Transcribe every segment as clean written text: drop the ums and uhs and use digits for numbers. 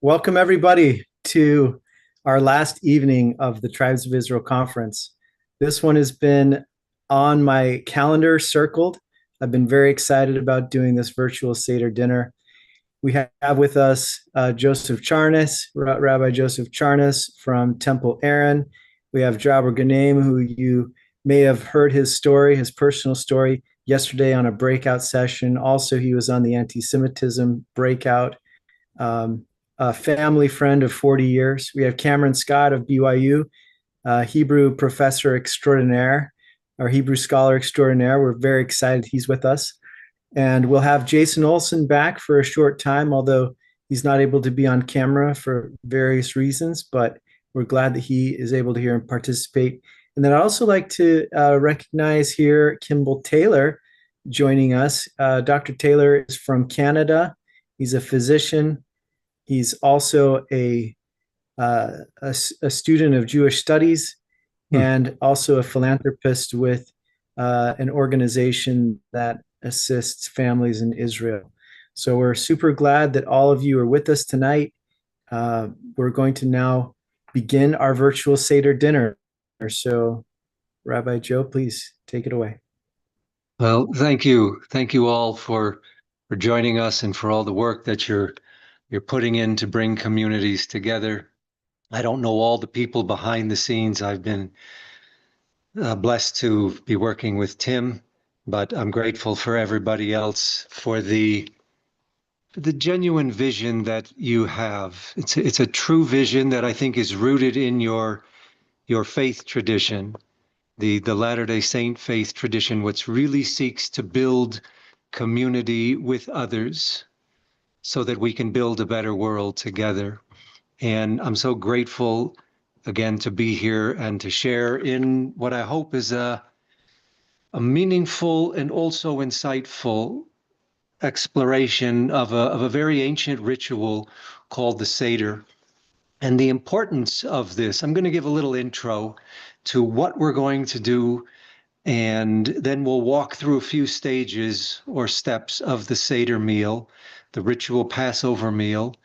Welcome, everybody, to our last evening of the Tribes of Israel Conference. This one has been on my calendar circled. I've been very excited about doing this virtual Seder dinner. We have with us Joseph Charnes, Rabbi Joseph Charnes from Temple Aaron. We have Draber Ganem, who you may have heard his story, his personal story, yesterday on a breakout session. Also, he was on the anti-Semitism breakout. Um, a family friend of 40 years. We have Cameron Scott of BYU, Hebrew professor extraordinaire, or Hebrew scholar extraordinaire. We're very excited he's with us. And we'll have Jason Olson back for a short time, although he's not able to be on camera for various reasons, but we're glad that he is able to hear and participate. And then I'd also like to recognize here Kimball Taylor joining us. Dr. Taylor is from Canada. He's a physician. He's also a student of Jewish studies and also a philanthropist with an organization that assists families in Israel. So we're super glad that all of you are with us tonight. We're going to now begin our virtual Seder dinner. So, Rabbi Joe, please take it away. Well, thank you. Thank you all for joining us and for all the work that you're putting in to bring communities together. I don't know all the people behind the scenes. I've been blessed to be working with Tim, but I'm grateful for everybody else for the genuine vision that you have. It's a true vision that I think is rooted in your faith tradition, the Latter-day Saint faith tradition, which really seeks to build community with others so that we can build a better world together. And I'm so grateful again to be here and to share in what I hope is a meaningful and also insightful exploration of a very ancient ritual called the Seder. And the importance of this, I'm going to give a little intro to what we're going to do, and then we'll walk through a few stages or steps of the Seder meal, the ritual Passover meal,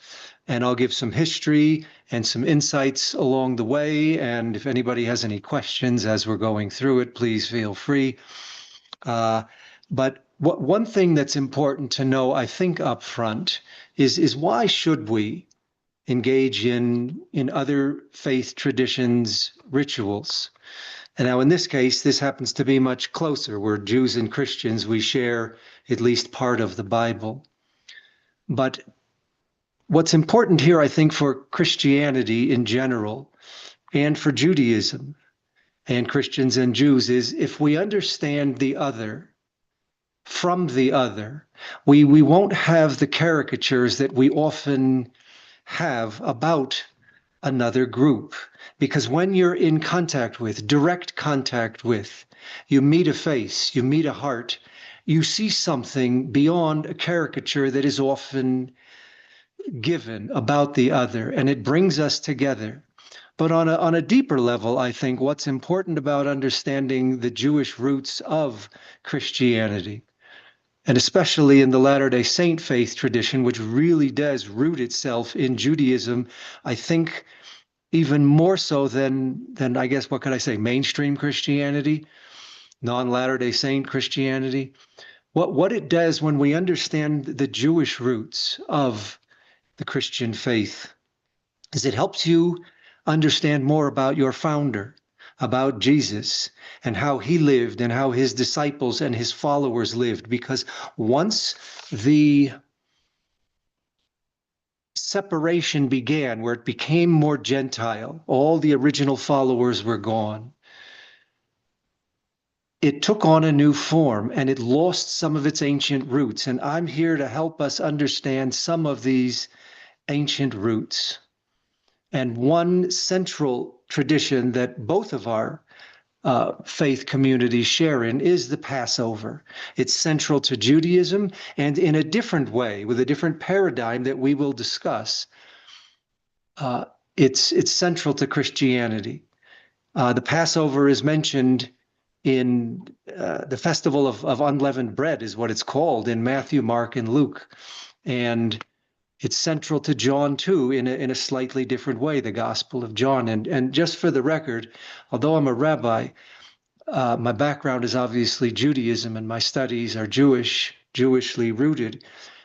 and I'll give some history and some insights along the way. And if anybody has any questions as we're going through it, please feel free. But one thing that's important to know, I think, up front is why should we engage in other faith traditions, rituals? And now in this case, this happens to be much closer. We're Jews and Christians. We share at least part of the Bible. But what's important here, I think, for Christianity in general and for Judaism and Christians and Jews is if we understand the other from the other, we won't have the caricatures that we often have about another group. Because when you're in contact with, direct contact with, you meet a face, you meet a heart, you see something beyond a caricature that is often given about the other, and it brings us together. But on a deeper level, I think what's important about understanding the Jewish roots of Christianity, and especially in the Latter-day Saint faith tradition, which really does root itself in Judaism, I think even more so than I guess, what could I say, mainstream Christianity, non-Latter-day Saint Christianity. What it does when we understand the Jewish roots of the Christian faith is it helps you understand more about your founder, about Jesus, and how he lived and how his disciples and his followers lived. Because once the separation began, where it became more Gentile, all the original followers were gone, it took on a new form and it lost some of its ancient roots. And I'm here to help us understand some of these ancient roots. And one central tradition that both of our faith communities share in is the Passover. It's central to Judaism, and in a different way, with a different paradigm that we will discuss, it's central to Christianity. The Passover is mentioned in the festival of unleavened bread, is what it's called in Matthew, Mark, and Luke. And It's central to John too, in a slightly different way, the Gospel of John. And just for the record, although I'm a rabbi, my background is obviously Judaism, and my studies are Jewishly rooted.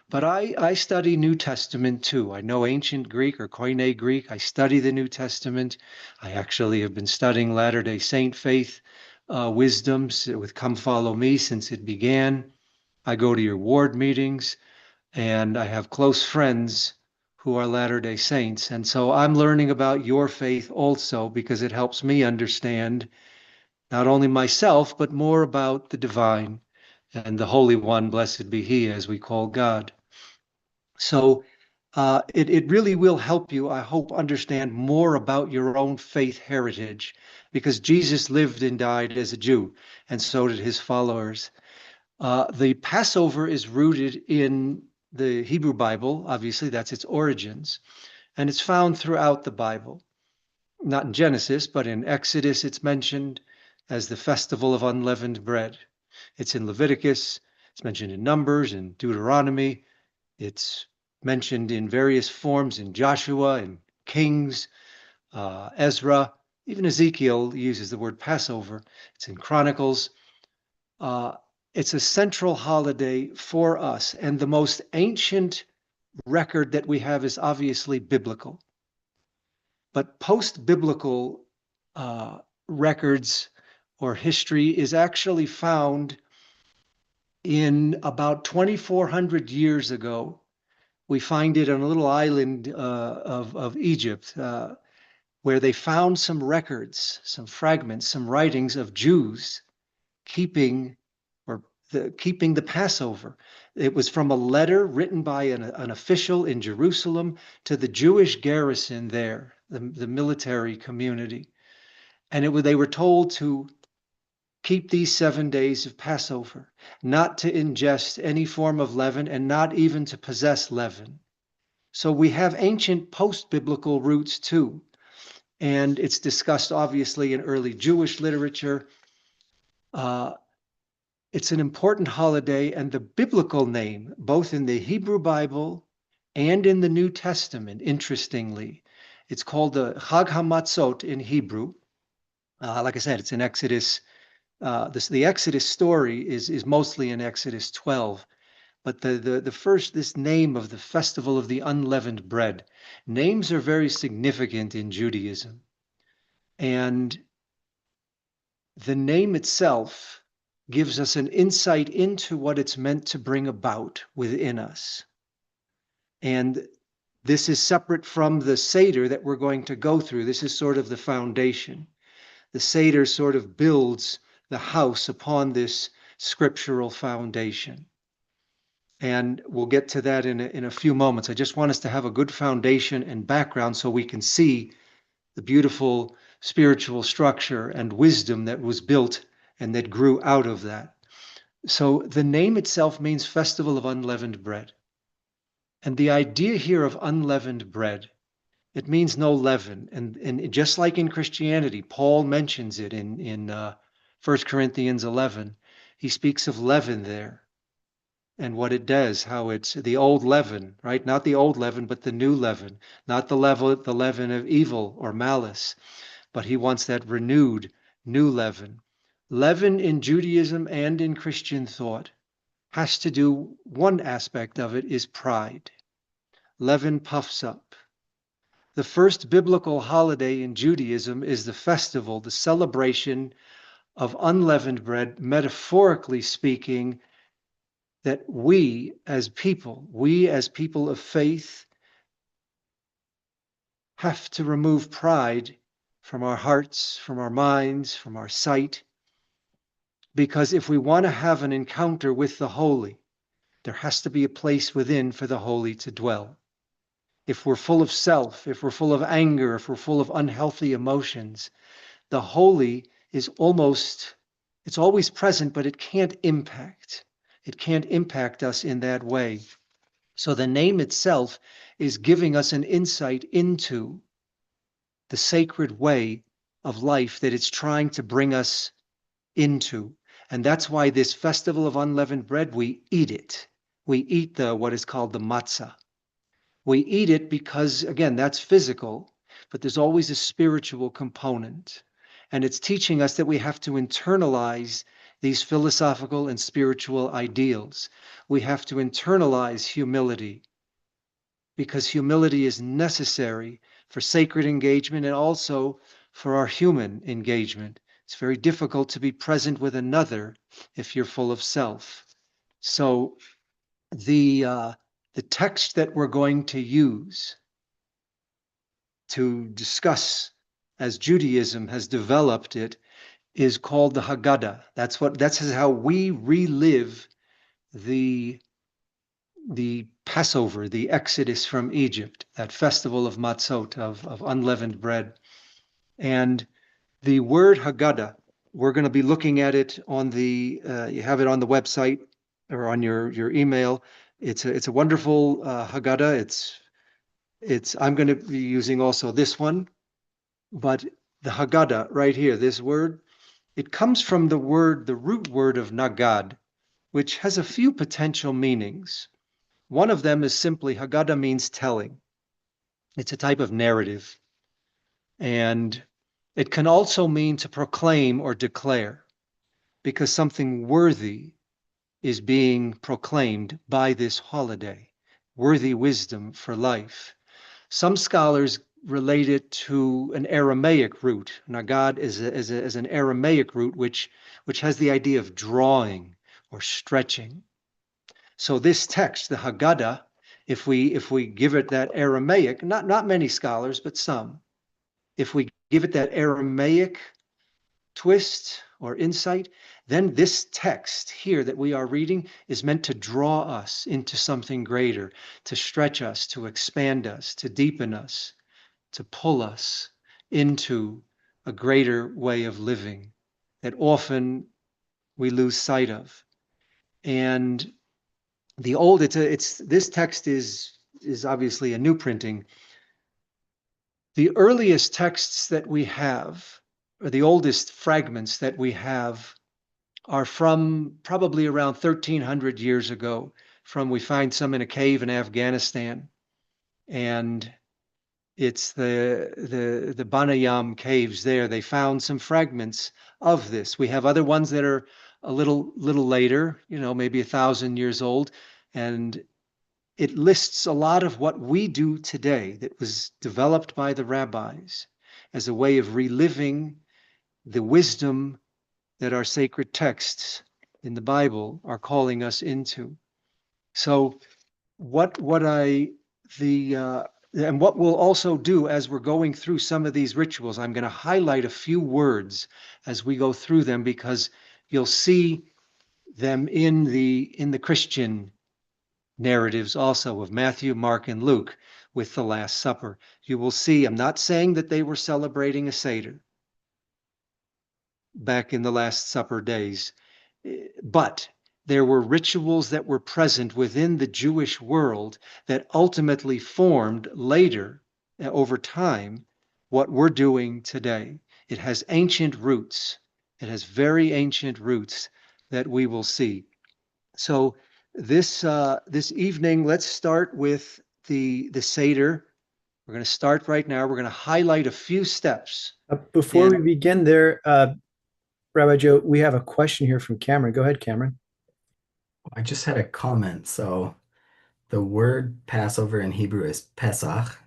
But I study New Testament too. I know ancient Greek or Koine Greek. I study the New Testament. I actually have been studying Latter-day Saint faith wisdoms with Come Follow Me since it began. I go to your ward meetings, and I have close friends who are Latter-day Saints. And so I'm learning about your faith also, because it helps me understand not only myself, but more about the divine and the Holy One, blessed be He, as we call God. So it really will help you, I hope, understand more about your own faith heritage, because Jesus lived and died as a Jew, and so did his followers. The Passover is rooted in the Hebrew Bible. Obviously, that's its origins, and it's found throughout the Bible. Not in Genesis, but in Exodus, it's mentioned as the festival of unleavened bread. It's in Leviticus, it's mentioned in Numbers and Deuteronomy. It's mentioned in various forms in Joshua and Kings, Ezra. Even Ezekiel uses the word Passover. It's in Chronicles. It's a central holiday for us, and the most ancient record that we have is obviously biblical. But post-biblical records or history is actually found in about 2,400 years ago. We find it on a little island of Egypt, where they found some records, some fragments, some writings of Jews keeping the Passover. It was from a letter written by an official in Jerusalem to the Jewish garrison there, the military community. And they were told to keep these 7 days of Passover, not to ingest any form of leaven, and not even to possess leaven. So we have ancient post-biblical roots too. And it's discussed obviously in early Jewish literature. It's an important holiday, and the biblical name, both in the Hebrew Bible and in the New Testament, interestingly, it's called the Chag HaMatzot in Hebrew. Like I said, it's in Exodus. The Exodus story is mostly in Exodus 12. But this name of the festival of the unleavened bread, names are very significant in Judaism. And the name itself gives us an insight into what it's meant to bring about within us. And this is separate from the Seder that we're going to go through. This is sort of the foundation. The Seder sort of builds the house upon this scriptural foundation. And we'll get to that in a few moments. I just want us to have a good foundation and background so we can see the beautiful spiritual structure and wisdom that was built and that grew out of that. So the name itself means Festival of Unleavened Bread. And the idea here of unleavened bread, it means no leaven. And just like in Christianity, Paul mentions it in 1 Corinthians 11. He speaks of leaven there and what it does, how it's the old leaven, right? Not the old leaven, but the new leaven. Not the leaven of evil or malice, but he wants that renewed new leaven. Leaven in Judaism and in Christian thought has to do, one aspect of it is pride. Leaven puffs up. The first biblical holiday in Judaism is the festival, the celebration of unleavened bread, metaphorically speaking, that we as people of faith, have to remove pride from our hearts, from our minds, from our sight. Because if we want to have an encounter with the holy, there has to be a place within for the holy to dwell. If we're full of self, if we're full of anger, if we're full of unhealthy emotions, the holy is it's always present, but it can't impact. It can't impact us in that way. So the name itself is giving us an insight into the sacred way of life that it's trying to bring us into. And that's why this festival of unleavened bread, we eat it. We eat what is called the matzah. We eat it because, again, that's physical, but there's always a spiritual component. And it's teaching us that we have to internalize these philosophical and spiritual ideals. We have to internalize humility because humility is necessary for sacred engagement and also for our human engagement. It's very difficult to be present with another if you're full of self. So the text that we're going to use to discuss as Judaism has developed it is called the Haggadah. That's how we relive the Passover, the Exodus from Egypt, that festival of matzot, of unleavened bread. And the word Haggadah, we're going to be looking at it on you have it on the website or on your email. It's a wonderful Haggadah. I'm going to be using also this one, but the Haggadah right here, this word, it comes from the root word of nagad, which has a few potential meanings. One of them is simply Haggadah means telling. It's a type of narrative. And it can also mean to proclaim or declare, because something worthy is being proclaimed by this holiday, worthy wisdom for life. Some scholars relate it to an Aramaic root. Nagad is an Aramaic root which has the idea of drawing or stretching. So this text, the Haggadah, if we give it that Aramaic, not many scholars, but some, if we give it that Aramaic twist or insight, then this text here that we are reading is meant to draw us into something greater, to stretch us, to expand us, to deepen us, to pull us into a greater way of living that often we lose sight of. And this text is obviously a new printing. The earliest texts that we have, or the oldest fragments that we have, are from probably around 1300 years ago. We find some in a cave in Afghanistan, and it's the Banayam caves there. They found some fragments of this. We have other ones that are a little later, maybe 1,000 years old, and it lists a lot of what we do today that was developed by the rabbis as a way of reliving the wisdom that our sacred texts in the Bible are calling us into. So what we'll also do as we're going through some of these rituals, I'm going to highlight a few words as we go through them, because you'll see them in the Christian narratives also of Matthew, Mark, and Luke with the Last Supper. You will see, I'm not saying that they were celebrating a Seder back in the Last Supper days, but there were rituals that were present within the Jewish world that ultimately formed later, over time, what we're doing today. It has ancient roots. It has very ancient roots that we will see. So this evening, let's start with the Seder. We're going to start right now. We're going to highlight a few steps. Before we begin there, Rabbi Joe, we have a question here from Cameron. Go ahead, Cameron. I just had a comment. So the word Passover in Hebrew is Pesach,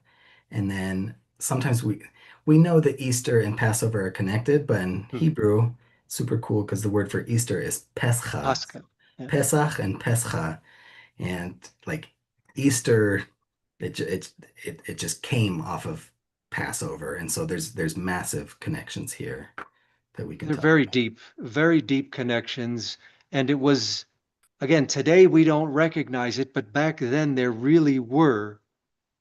and then sometimes we know that Easter and Passover are connected, but in Hebrew, super cool because the word for Easter is Pescha. Pascha. Yeah. Pesach and Pescha, and like Easter, it just came off of Passover, and so there's massive connections here that we can. They're very deep connections, and it was, again, today we don't recognize it, but back then there really were.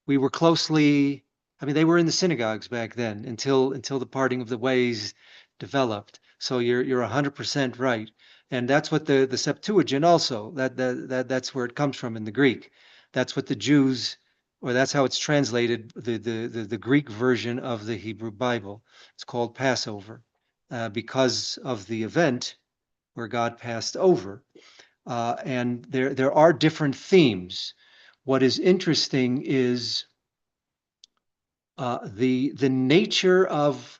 We were closely, they were in the synagogues back then until the parting of the ways developed. So you're 100% right. And that's what the Septuagint also, that's where it comes from in the Greek. That's what the Jews, or that's how it's translated, the Greek version of the Hebrew Bible. It's called Passover because of the event where God passed over. And there are different themes. What is interesting is the nature of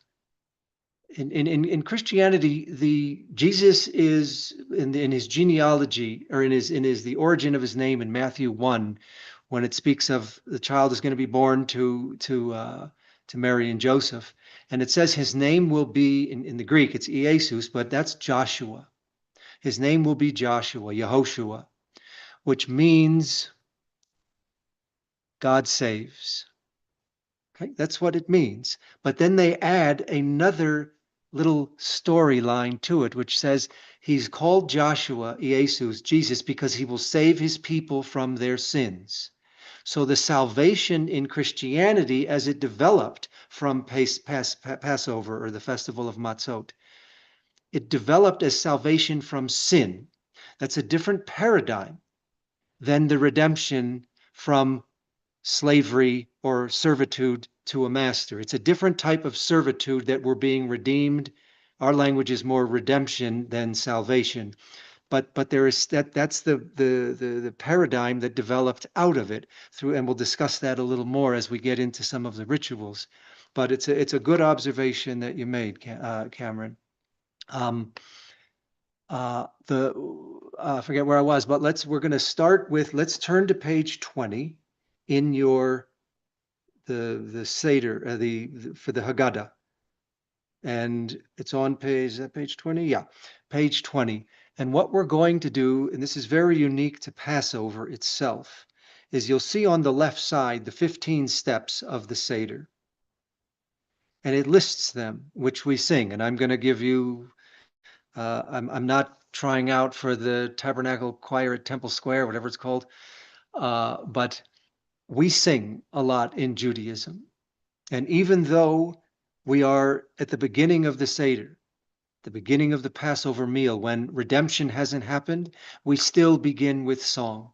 in Christianity, Jesus is in his genealogy, or in his the origin of his name in Matthew 1, when it speaks of the child is going to be born to Mary and Joseph, and it says his name will be in the Greek it's Iesus, but that's Joshua. His name will be Joshua, Yehoshua, which means God saves. Okay, that's what it means. But then they add another little storyline to it, which says he's called Joshua, Jesus, Jesus, because he will save his people from their sins. So the salvation in Christianity, as it developed from Passover, or the Festival of Matzot, it developed as salvation from sin. That's a different paradigm than the redemption from slavery or servitude to a master. It's a different type of servitude that we're being redeemed. Our language is more redemption than salvation. But there is that's the paradigm that developed out of it through, and we'll discuss that a little more as we get into some of the rituals. But it's a good observation that you made, Cameron. I forget where I was, but we're going to start with, let's turn to page 20 in your the Seder, for the Haggadah. And it's on page 20? Yeah, page 20. And what we're going to do, and this is very unique to Passover itself, is you'll see on the left side the 15 steps of the Seder. And it lists them, which we sing. And I'm going to give you, I'm not trying out for the Tabernacle Choir at Temple Square, whatever it's called, but we sing a lot in Judaism. And even though we are at the beginning of the Seder, the beginning of the Passover meal, when redemption hasn't happened, we still begin with song,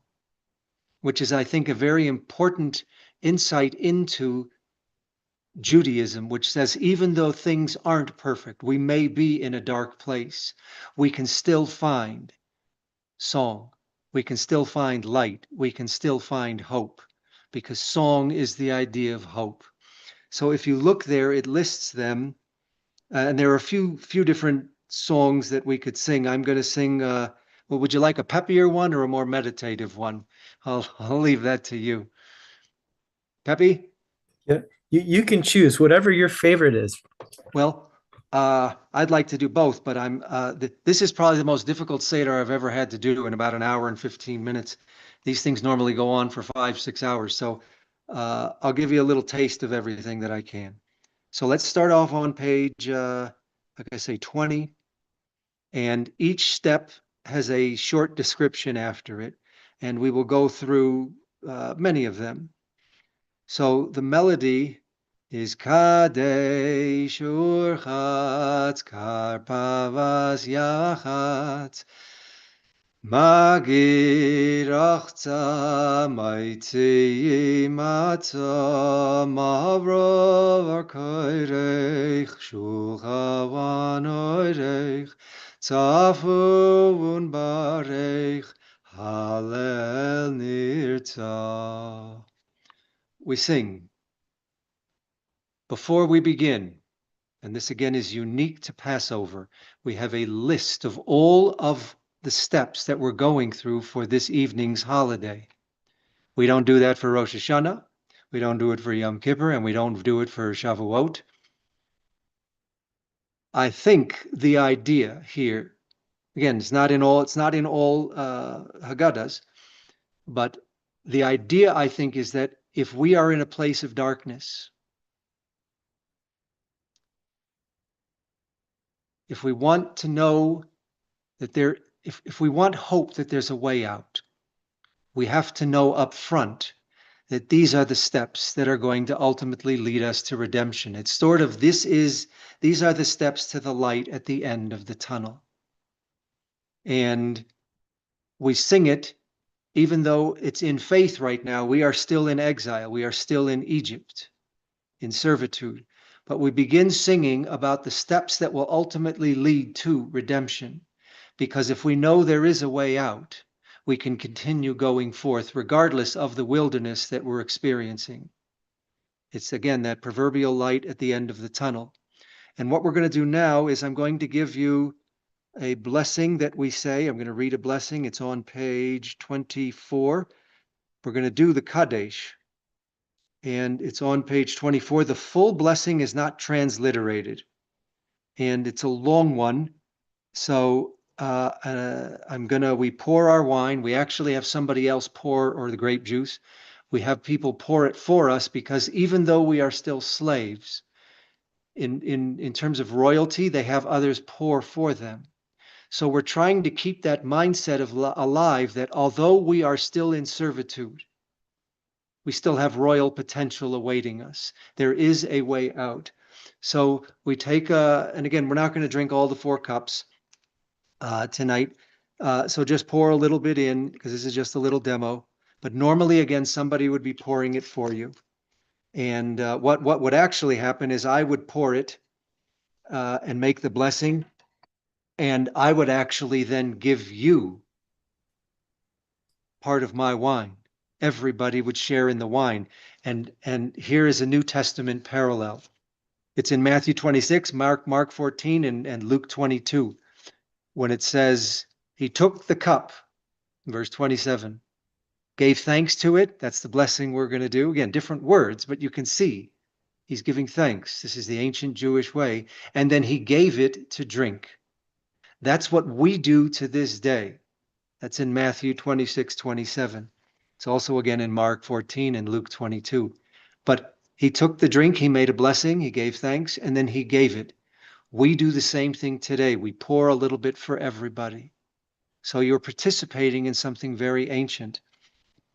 which is, I think, a very important insight into Judaism, which says even though things aren't perfect, we may be in a dark place, we can still find song, we can still find light, we can still find hope, because song is the idea of hope. So if you look there, it lists them, and there are a few different songs that we could sing. I'm going to sing, well, would you like a peppier one or a more meditative one? I'll leave that to you. Peppy? Yeah, you can choose whatever your favorite is. Well, I'd like to do both, but this is probably the most difficult Seder I've ever had to do in about an hour and 15 minutes. These things normally go on for 5-6 hours. So I'll give you a little taste of everything that I can. So let's start off on page, like I say, 20. And each step has a short description after it. And we will go through many of them. So the melody is Kadesh Urchatz Karpavas Yachatz Magir Achza Maitzi Matza Mavrov Arkoirech Shulchavan Oirech Tzafun Barech Hallel Nirtzah. We sing. Before we begin, and this again is unique to Passover, we have a list of all of the steps that we're going through for this evening's holiday. We don't do that for Rosh Hashanah, we don't do it for Yom Kippur, and we don't do it for Shavuot. I think the idea here, again, it's not in all Haggadahs, but the idea, I think, is that if we are in a place of darkness, if we want to know that if we want hope that there's a way out, we have to know up front that these are the steps that are going to ultimately lead us to redemption. It's sort of, these are the steps to the light at the end of the tunnel. And we sing it, even though it's in faith right now, we are still in exile. We are still in Egypt, in servitude. But we begin singing about the steps that will ultimately lead to redemption. Because if we know there is a way out, we can continue going forth regardless of the wilderness that we're experiencing. It's again that proverbial light at the end of the tunnel. And what we're going to do now is I'm going to give you a blessing that we say. I'm going to read a blessing. It's on page 24. We're going to do the Kadesh. And it's on page 24. The full blessing is not transliterated. And it's a long one. So we pour our wine. We actually have somebody else pour, or the grape juice. We have people pour it for us, because even though we are still slaves, in terms of royalty, they have others pour for them. So we're trying to keep that mindset alive, that although we are still in servitude, we still have royal potential awaiting us. There is a way out. So we take, and again, we're not going to drink all the 4 cups tonight. So just pour a little bit in, because this is just a little demo. But normally, again, somebody would be pouring it for you. And what would actually happen is I would pour it and make the blessing, and I would actually then give you part of my wine. Everybody would share in the wine. And here is a New Testament parallel. It's in Matthew 26, Mark 14, and Luke 22, when it says, he took the cup, verse 27, gave thanks to it. That's the blessing we're going to do. Again, different words, but you can see he's giving thanks. This is the ancient Jewish way. And then he gave it to drink. That's what we do to this day. That's in Matthew 26, 27. It's also again in Mark 14 and Luke 22. But he took the drink, he made a blessing, he gave thanks, and then he gave it. We do the same thing today. We pour a little bit for everybody. So you're participating in something very ancient.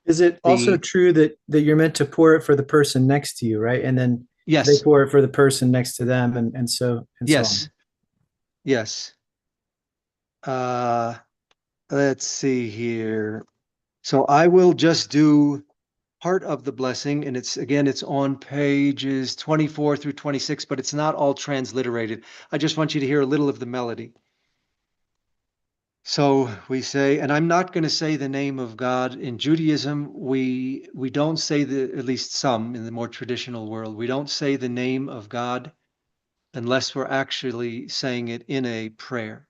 Is it also true that you're meant to pour it for the person next to you, right? And then Yes. they pour it for the person next to them, and so Yes. on. Yes. Let's see here. So I will just do part of the blessing, and it's on pages 24 through 26, but it's not all transliterated. I just want you to hear a little of the melody. So we say, and I'm not going to say the name of God. In Judaism, we don't say at least some in the more traditional world, we don't say the name of God unless we're actually saying it in a prayer.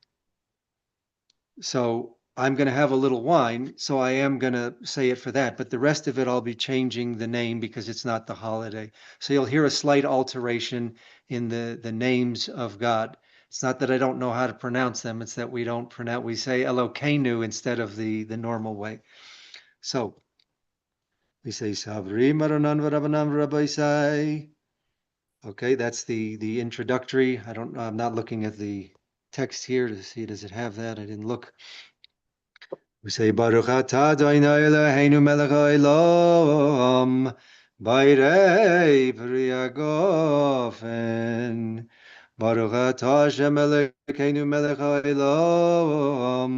So I'm going to have a little wine, so I am going to say it for that. But the rest of it, I'll be changing the name because it's not the holiday. So you'll hear a slight alteration in the names of God. It's not that I don't know how to pronounce them. It's that we don't pronounce, we say Elokeinu instead of the normal way. So we say Savri Maranan Varabanam Rabbi. Okay, that's the introductory. I'm not looking at the text here to see, does it have that? I didn't look. We say Baruch atah Adonai Eloheinu melech haolam bayrei pri hagofen. Baruch atah Hashem Elokeinu melech haolam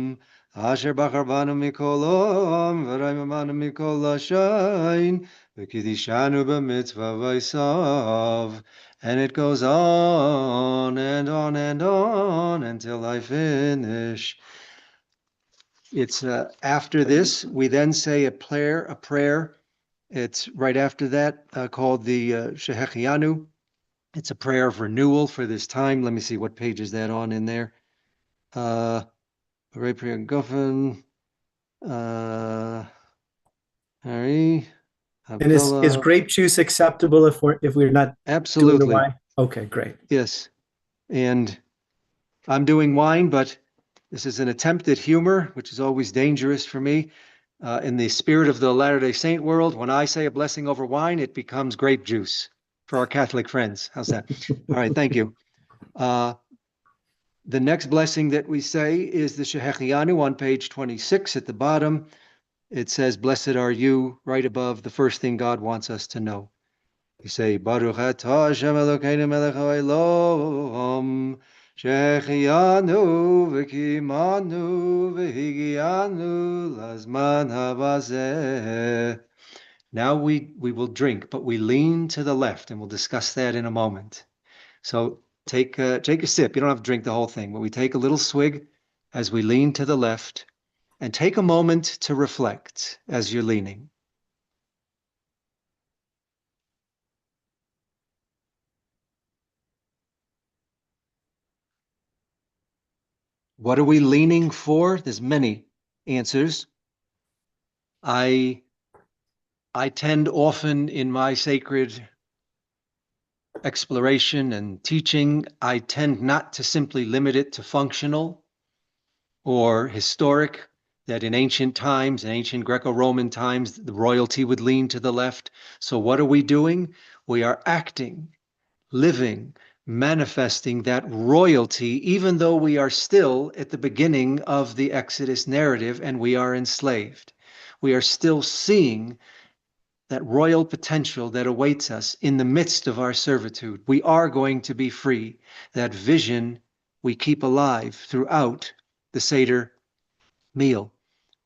asher bachar banu mikol olam v'raimamanu mikol lashain v'kidishanu b'mitzvah v'ysav. And it goes on and on and on until I finish. It's after this, we then say a prayer. It's right after that, called the Shehechianu. It's a prayer of renewal for this time. Let me see, what page is that on in there? Ray Priya Guffin. Harry. And is grape juice acceptable if we're not absolutely doing the wine? Okay, great. Yes, and I'm doing wine, but this is an attempt at humor, which is always dangerous for me. In the spirit of the Latter-day Saint world, when I say a blessing over wine, it becomes grape juice for our Catholic friends. How's that? All right, thank you. The next blessing that we say is the Shehechianu on page 26 at the bottom. It says, blessed are you, right above the first thing God wants us to know. We say, Baruch atah Hashem Elokeinu melech haolam Shehechianu v'kimanu v'higianu lazman habazeh. Now we will drink, but we lean to the left, and we'll discuss that in a moment. So take a sip. You don't have to drink the whole thing, but we take a little swig as we lean to the left, and take a moment to reflect as you're leaning. What are we leaning for? There's many answers. I tend often in my sacred exploration and teaching, I tend not to simply limit it to functional or historic, that in ancient times, in ancient Greco-Roman times, the royalty would lean to the left. So what are we doing? We are acting, living, manifesting that royalty, even though we are still at the beginning of the Exodus narrative and we are enslaved. We are still seeing that royal potential that awaits us in the midst of our servitude. We are going to be free. That vision we keep alive throughout the Seder meal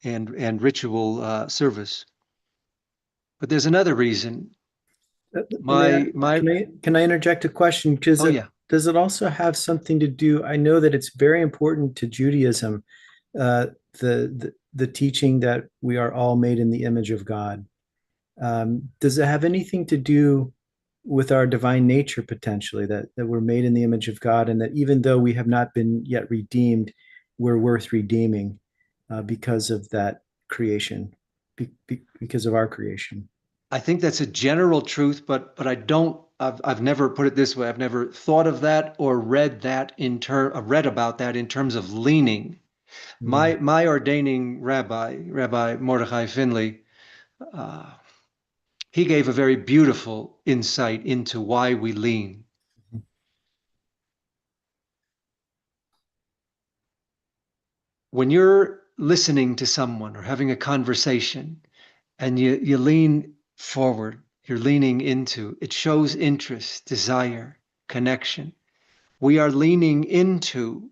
and ritual service. But there's another reason. Can I interject a question? Because Oh yeah, does it also have something to do? I know that it's very important to Judaism, the teaching that we are all made in the image of God. Does it have anything to do with our divine nature potentially, that we're made in the image of God, and that even though we have not been yet redeemed, we're worth redeeming because of that creation, because of our creation? I think that's a general truth, but I've never put it this way. I've never thought of that or read about that in terms of leaning. My ordaining Rabbi Mordechai Finley, he gave a very beautiful insight into why we lean. When you're listening to someone or having a conversation and you lean forward, you're leaning into, it shows interest, desire, connection. We are leaning into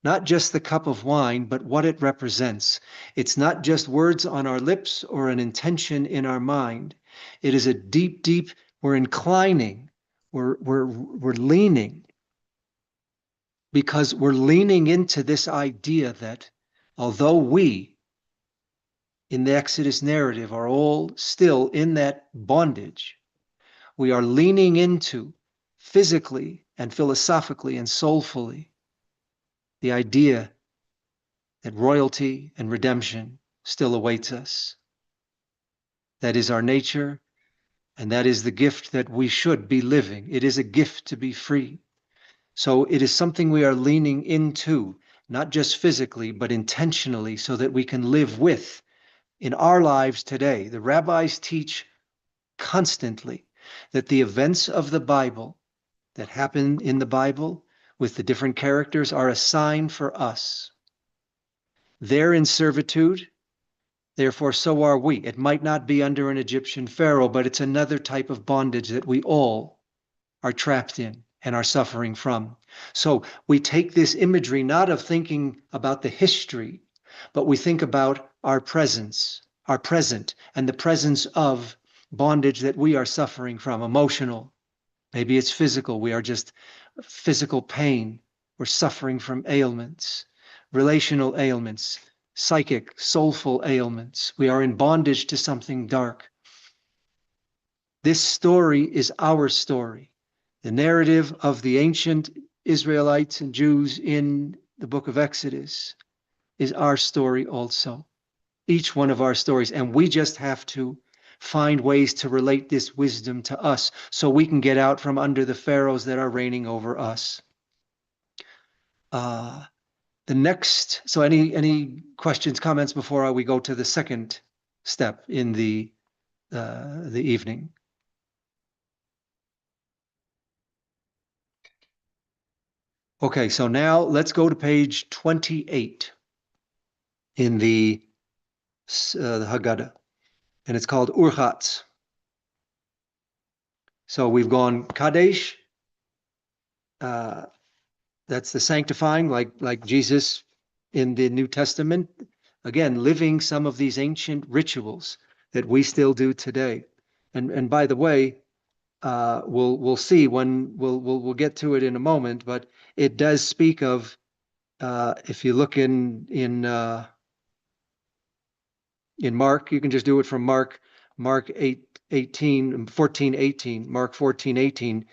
not just the cup of wine, but what it represents. It's not just words on our lips or an intention in our mind. It is a deep, we're inclining, we're leaning, because we're leaning into this idea that although we, in the Exodus narrative, are all still in that bondage, we are leaning into physically and philosophically and soulfully the idea that royalty and redemption still awaits us. That is our nature, and that is the gift that we should be living. It is a gift to be free. So it is something we are leaning into, not just physically, but intentionally, so that we can live with in our lives today. The rabbis teach constantly that the events of the Bible that happen in the Bible with the different characters are a sign for us. They're in servitude, therefore so are we. It might not be under an Egyptian pharaoh, but it's another type of bondage that we all are trapped in and are suffering from. So we take this imagery not of thinking about the history, but we think about our presence, our present, and the presence of bondage that we are suffering from, emotional. Maybe it's physical. We are just physical pain. We're suffering from ailments, relational ailments, psychic, soulful ailments. We are in bondage to something dark. This story is our story. The narrative of the ancient Israelites and Jews in the book of Exodus is our story also. Each one of our stories. And we just have to find ways to relate this wisdom to us so we can get out from under the pharaohs that are reigning over us. So any questions, comments before we go to the second step in the evening? Okay, so now let's go to page 28 in the Haggadah, and it's called Urchatz. So we've gone Kadesh, that's the sanctifying, like Jesus in the New Testament, again, living some of these ancient rituals that we still do today. And by the way, we'll see when we'll get to it in a moment, but it does speak of, if you look in In Mark, you can just do it from Mark 14:18, Mark 14:18.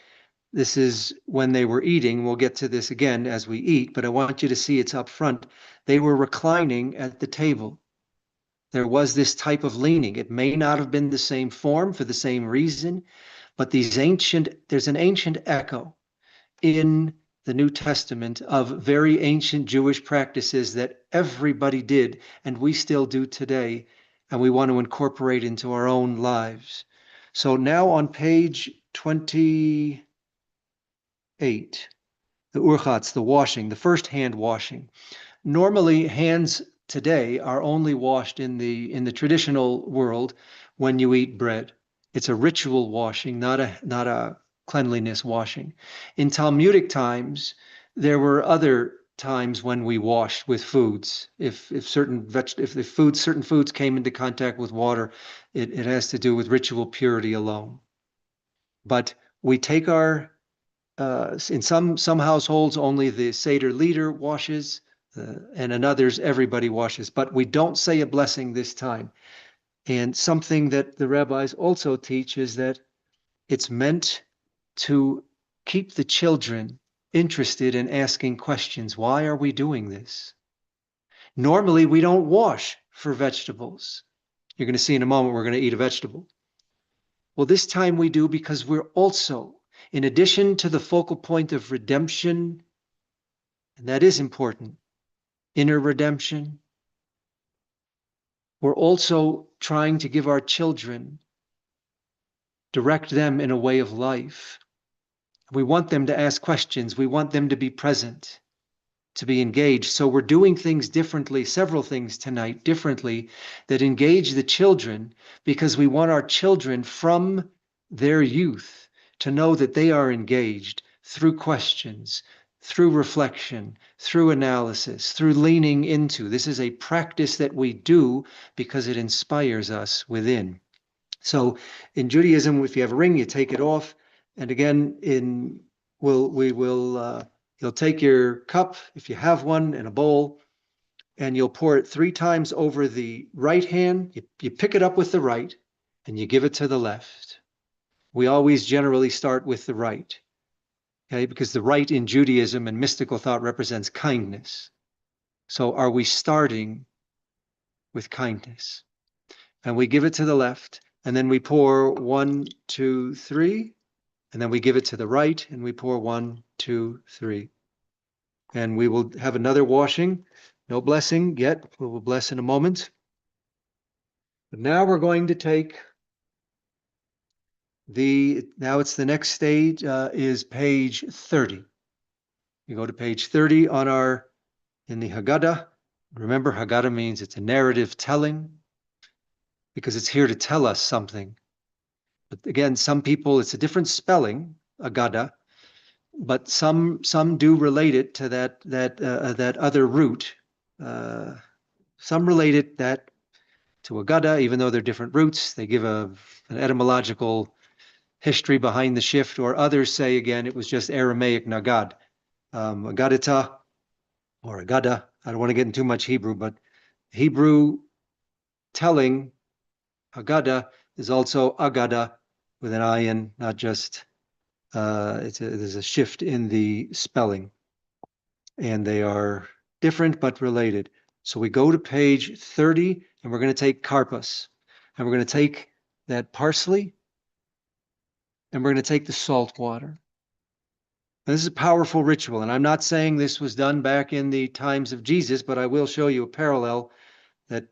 This is when they were eating. We'll get to this again as we eat, but I want you to see it's up front. They were reclining at the table. There was this type of leaning. It may not have been the same form for the same reason, but there's an ancient echo in the New Testament of very ancient Jewish practices that everybody did and we still do today, and we want to incorporate into our own lives. So now on page 28, the urchatz, the washing, the first hand washing. Normally, hands today are only washed in the traditional world when you eat bread. It's a ritual washing, not a cleanliness washing. In Talmudic times, there were other times when we washed with foods. If certain foods came into contact with water, it has to do with ritual purity alone. But we take our in some households, only the Seder leader washes, and in others, everybody washes. But we don't say a blessing this time. And something that the rabbis also teach is that it's meant to keep the children interested in asking questions. Why are we doing this? Normally, we don't wash for vegetables. You're going to see in a moment we're going to eat a vegetable. Well, this time we do because we're also, in addition to the focal point of redemption, and that is important, inner redemption, we're also trying to give our children, direct them in a way of life. We want them to ask questions. We want them to be present, to be engaged. So we're doing things differently, several things tonight differently, that engage the children, because we want our children from their youth to know that they are engaged through questions, through reflection, through analysis, through leaning into. This is a practice that we do because it inspires us within. So in Judaism, if you have a ring, you take it off. And again, you'll take your cup, if you have one, and a bowl, and you'll pour it 3 times over the right hand. You pick it up with the right, and you give it to the left. We always generally start with the right, okay? Because the right in Judaism and mystical thought represents kindness. So are we starting with kindness? And we give it to the left, and then we pour 1, 2, 3, and then we give it to the right, and we pour 1, 2, 3. And we will have another washing. No blessing yet. We will bless in a moment. But now we're going to take now it's the next stage is page 30. You go to page 30 in the Haggadah. Remember, Haggadah means it's a narrative telling, because it's here to tell us something. But again, some people, it's a different spelling, Haggadah, but some do relate it to that other root. Some relate it to Haggadah, even though they're different roots. They give an etymological history behind the shift, or others say, again, it was just Aramaic Nagad. Agadita or Agada. I don't want to get into too much Hebrew, but Hebrew telling, Haggadah, is also Agada with an ayin, not just, there's a shift in the spelling. And they are different but related. So we go to page 30, and we're going to take karpas. And we're going to take that parsley, and we're going to take the salt water. And this is a powerful ritual, and I'm not saying this was done back in the times of Jesus, but I will show you a parallel that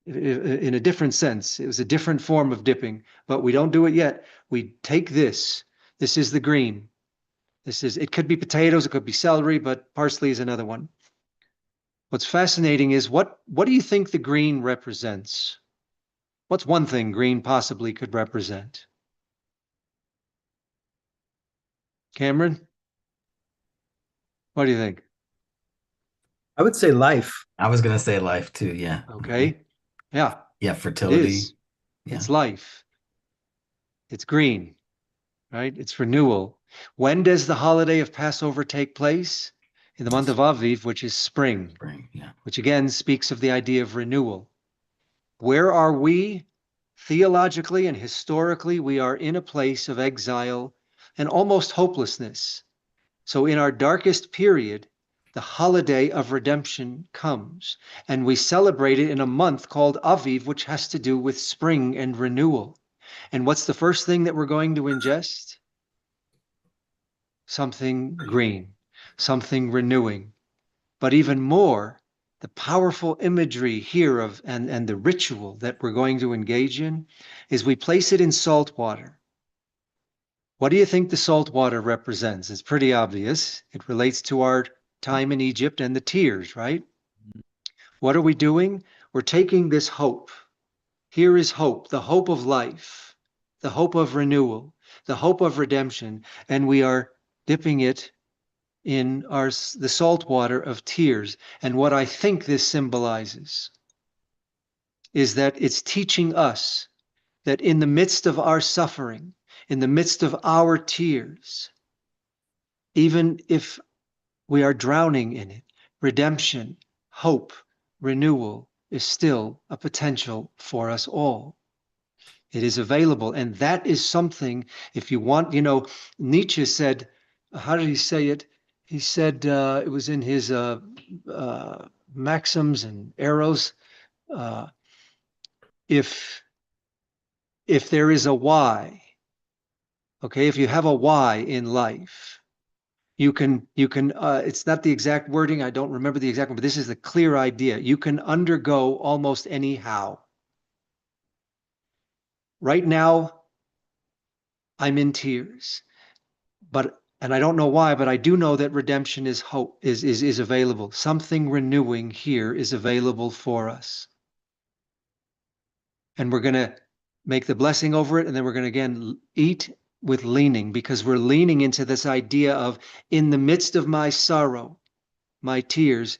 in a different sense. It was a different form of dipping, but we don't do it yet. We take this. This is the green. It could be potatoes, it could be celery, but parsley is another one. What's fascinating is what do you think the green represents? What's one thing green possibly could represent? Cameron? What do you think? I would say life. I was gonna say life too, yeah. Okay. Yeah. Yeah, It fertility. is. Yeah. It's life. It's green, right? It's renewal. When does the holiday of Passover take place? In the month of Aviv, which is spring, Spring, yeah. which again speaks of the idea of renewal. Where are we? Theologically and historically, we are in a place of exile and almost hopelessness. So in our darkest period, the holiday of redemption comes, and we celebrate it in a month called Aviv, which has to do with spring and renewal. And what's the first thing that we're going to ingest? Something green, something renewing. But even more, the powerful imagery here of and the ritual that we're going to engage in is we place it in salt water. What do you think the salt water represents? It's pretty obvious. It relates to our time in Egypt and the tears, right? What are we doing? We're taking this hope. Here is hope, the hope of life, the hope of renewal, the hope of redemption, and we are dipping it in the salt water of tears. And what I think this symbolizes is that it's teaching us that in the midst of our suffering, in the midst of our tears, even if we are drowning in it, redemption, hope, renewal is still a potential for us all. It is available. And that is something, if you want, Nietzsche said, how did he say it? He said, it was in his maxims and arrows. Uh, if there is a why, okay, if you have a why in life, you can, it's not the exact wording, I don't remember the exact one, but this is the clear idea. You can undergo almost any how. Right now, I'm in tears, and I don't know why, but I do know that redemption is hope, is available. Something renewing here is available for us. And we're going to make the blessing over it, and then we're going to again eat with leaning, because we're leaning into this idea of, in the midst of my sorrow, my tears,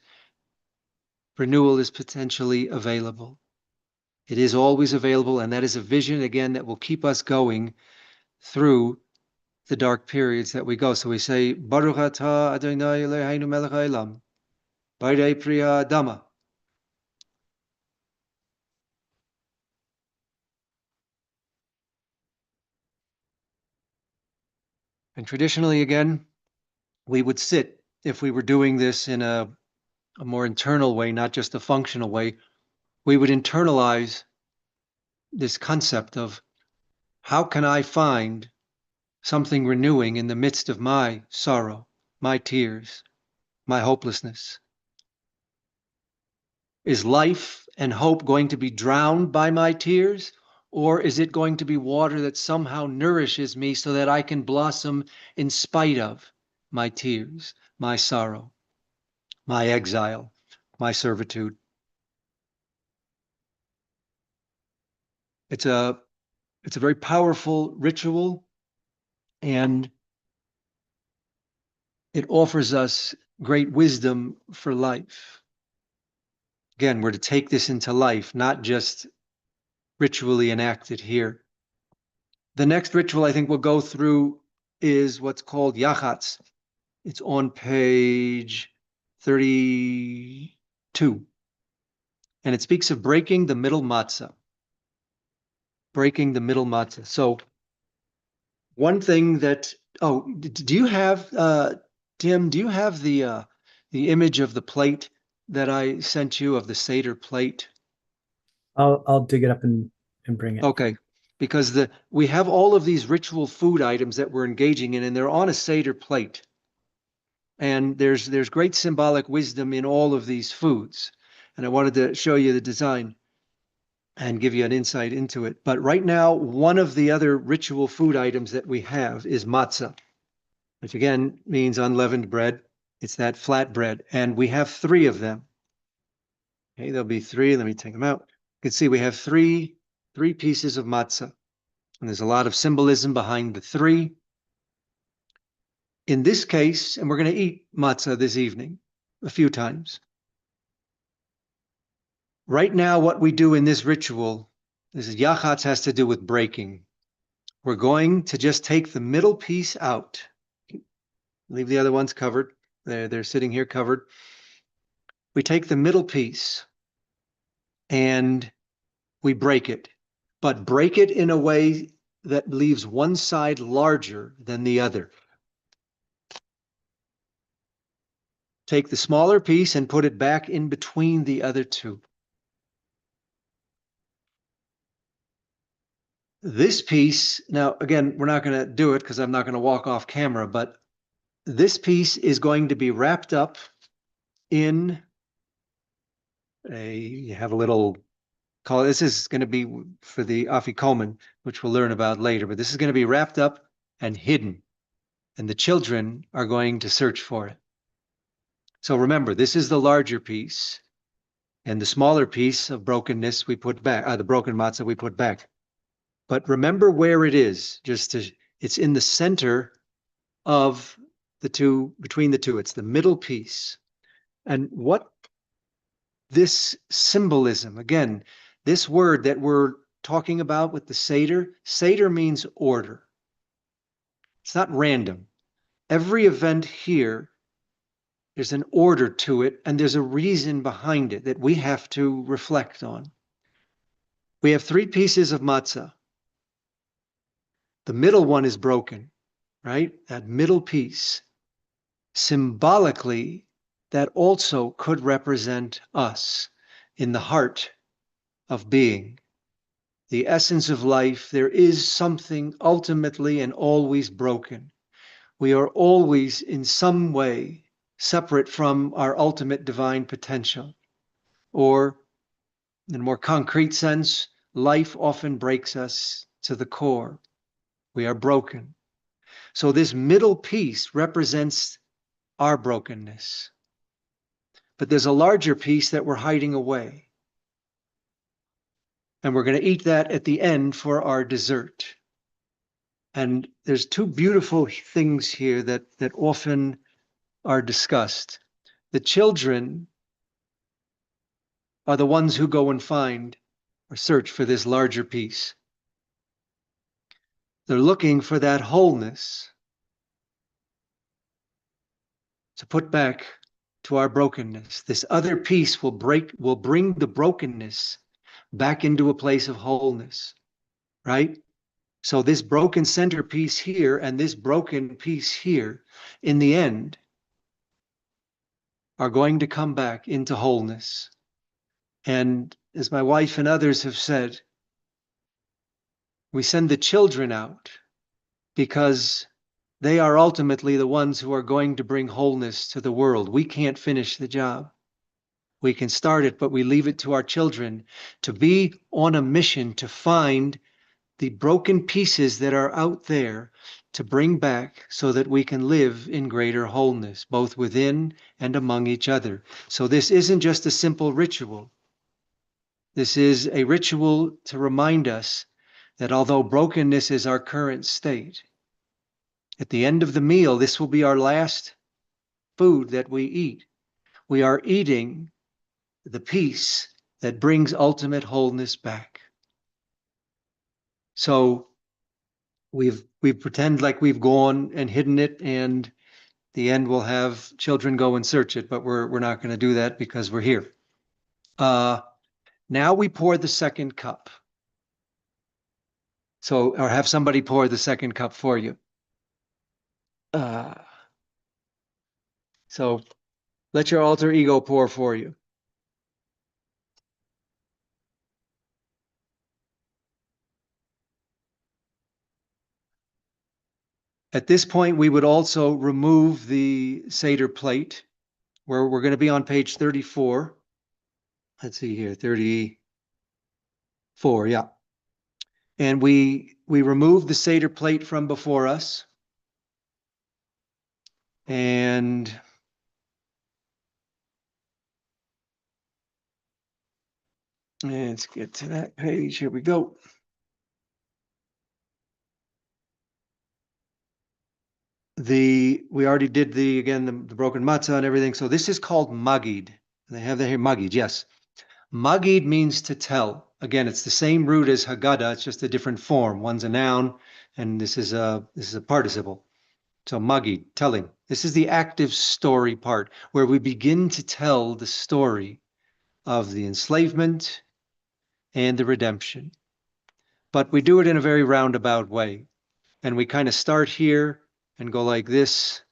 renewal is potentially available. It is always available, and that is a vision, again, that will keep us going through the dark periods that we go. So we say, Baruch atah Adonai Eloheinu melech haolam, B'nai Priya Adama. And traditionally, again, we would sit, if we were doing this in a more internal way, not just a functional way, we would internalize this concept of, how can I find something renewing in the midst of my sorrow, my tears, my hopelessness? Is life and hope going to be drowned by my tears? Or is it going to be water that somehow nourishes me so that I can blossom in spite of my tears, my sorrow, my exile, my servitude? It's a very powerful ritual, and it offers us great wisdom for life. Again, we're to take this into life, not just ritually enacted here. The next ritual I think we'll go through is what's called yachatz. It's on page 32. And it speaks of breaking the middle matzah. Breaking the middle matzah. So one thing that, do you have, Tim, do you have the image of the plate that I sent you, of the Seder plate? I'll dig it up and bring it. Okay, because we have all of these ritual food items that we're engaging in, and they're on a Seder plate. And there's great symbolic wisdom in all of these foods. And I wanted to show you the design and give you an insight into it. But right now, one of the other ritual food items that we have is matzah, which again means unleavened bread. It's that flat bread. And we have 3 of them. Okay, there'll be 3. Let me take them out. You can see we have three pieces of matzah. And there's a lot of symbolism behind the 3. In this case, and we're going to eat matzah this evening a few times. Right now, what we do in this ritual, this is yachatz, has to do with breaking. We're going to just take the middle piece out. Leave the other ones covered. They're sitting here covered. We take the middle piece, and we break it, but break it in a way that leaves one side larger than the other. Take the smaller piece and put it back in between the other two. This piece, now again, we're not going to do it because I'm not going to walk off camera, but this piece is going to be wrapped up in you have a little, this is going to be for the afikomen, which we'll learn about later, but this is going to be wrapped up and hidden, and the children are going to search for it. So remember, this is the larger piece, and the smaller piece of brokenness we put back, the broken matzah we put back. But remember where it is, it's in the center of the two, between the two. It's the middle piece. And what this symbolism, again, this word that we're talking about with the Seder means order. It's not random. Every event here, there's an order to it, and there's a reason behind it that we have to reflect on. We have 3 pieces of matzah. The middle one is broken, right? That middle piece. Symbolically, that also could represent us in the heart of being. The essence of life, there is something ultimately and always broken. We are always in some way separate from our ultimate divine potential. Or, in a more concrete sense, life often breaks us to the core. We are broken. So this middle piece represents our brokenness. But there's a larger piece that we're hiding away. And we're going to eat that at the end for our dessert. And there's 2 beautiful things here that often are discussed. The children are the ones who go and find or search for this larger piece. They're looking for that wholeness to put back to our brokenness. This other piece will bring the brokenness back into a place of wholeness, right? So this broken centerpiece here and this broken piece here, in the end, are going to come back into wholeness. And as my wife and others have said, we send the children out because they are ultimately the ones who are going to bring wholeness to the world. We can't finish the job. We can start it, but we leave it to our children to be on a mission to find the broken pieces that are out there to bring back so that we can live in greater wholeness, both within and among each other. So this isn't just a simple ritual. This is a ritual to remind us that although brokenness is our current state, at the end of the meal, this will be our last food that we eat. We are eating the peace that brings ultimate wholeness back. So we pretend like we've gone and hidden it, and the end we'll have children go and search it, but we're not going to do that because we're here. Now we pour the second cup. So, or have somebody pour the second cup for you. So let your alter ego pour for you. At this point, we would also remove the Seder plate, where we're going to be on page 34. Let's see here, 34, yeah. And we remove the Seder plate from before us. And let's get to that page. Here we go. We already did the broken matzah and everything. So this is called magid. They have that here, magid, yes. Magid means to tell. Again, it's the same root as Haggadah, it's just a different form. One's a noun, and this is a participle. So magid, telling. This is the active story part, where we begin to tell the story of the enslavement and the redemption. But we do it in a very roundabout way. And we kind of start here and go like this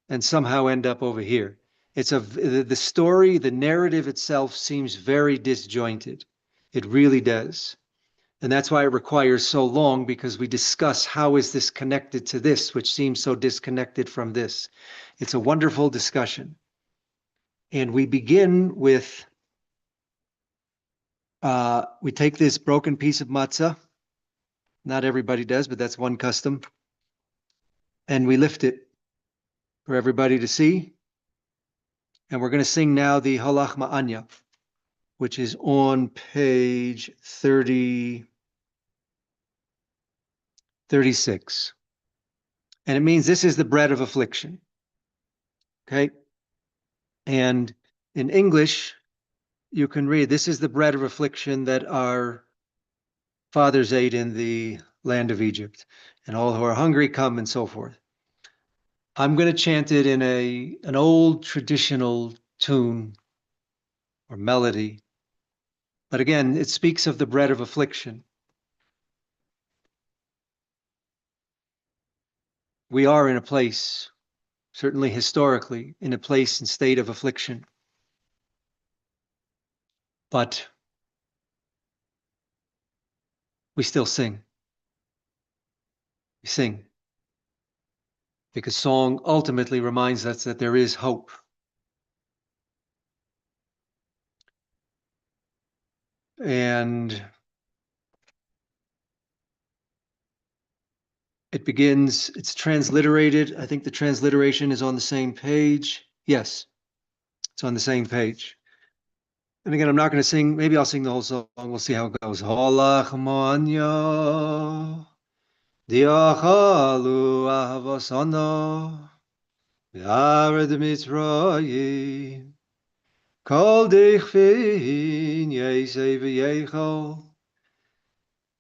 and somehow end up over here. The story, the narrative itself seems very disjointed. It really does. And that's why it requires so long, because we discuss how is this connected to this, which seems so disconnected from this. It's a wonderful discussion. And we begin with, we take this broken piece of matzah. Not everybody does, but that's one custom. And we lift it for everybody to see. And we're going to sing now the Halach Ma'anya, which is on page 36. And it means this is the bread of affliction. Okay? And in English, you can read, this is the bread of affliction that our fathers ate in the land of Egypt, and all who are hungry come, and so forth. I'm going to chant it in an old traditional tune or melody. But again, it speaks of the bread of affliction. We are in a place, certainly historically, in a place and state of affliction. But we still sing. We sing. Because song ultimately reminds us that there is hope. And it begins, it's transliterated. I think the transliteration is on the same page. Yes, it's on the same page. And again, I'm not going to sing, maybe I'll sing the whole song. We'll see how it goes. Halach manya, diachalu ahavasana, v'ared mitzrayim, kol dichfin yesei v'yechol,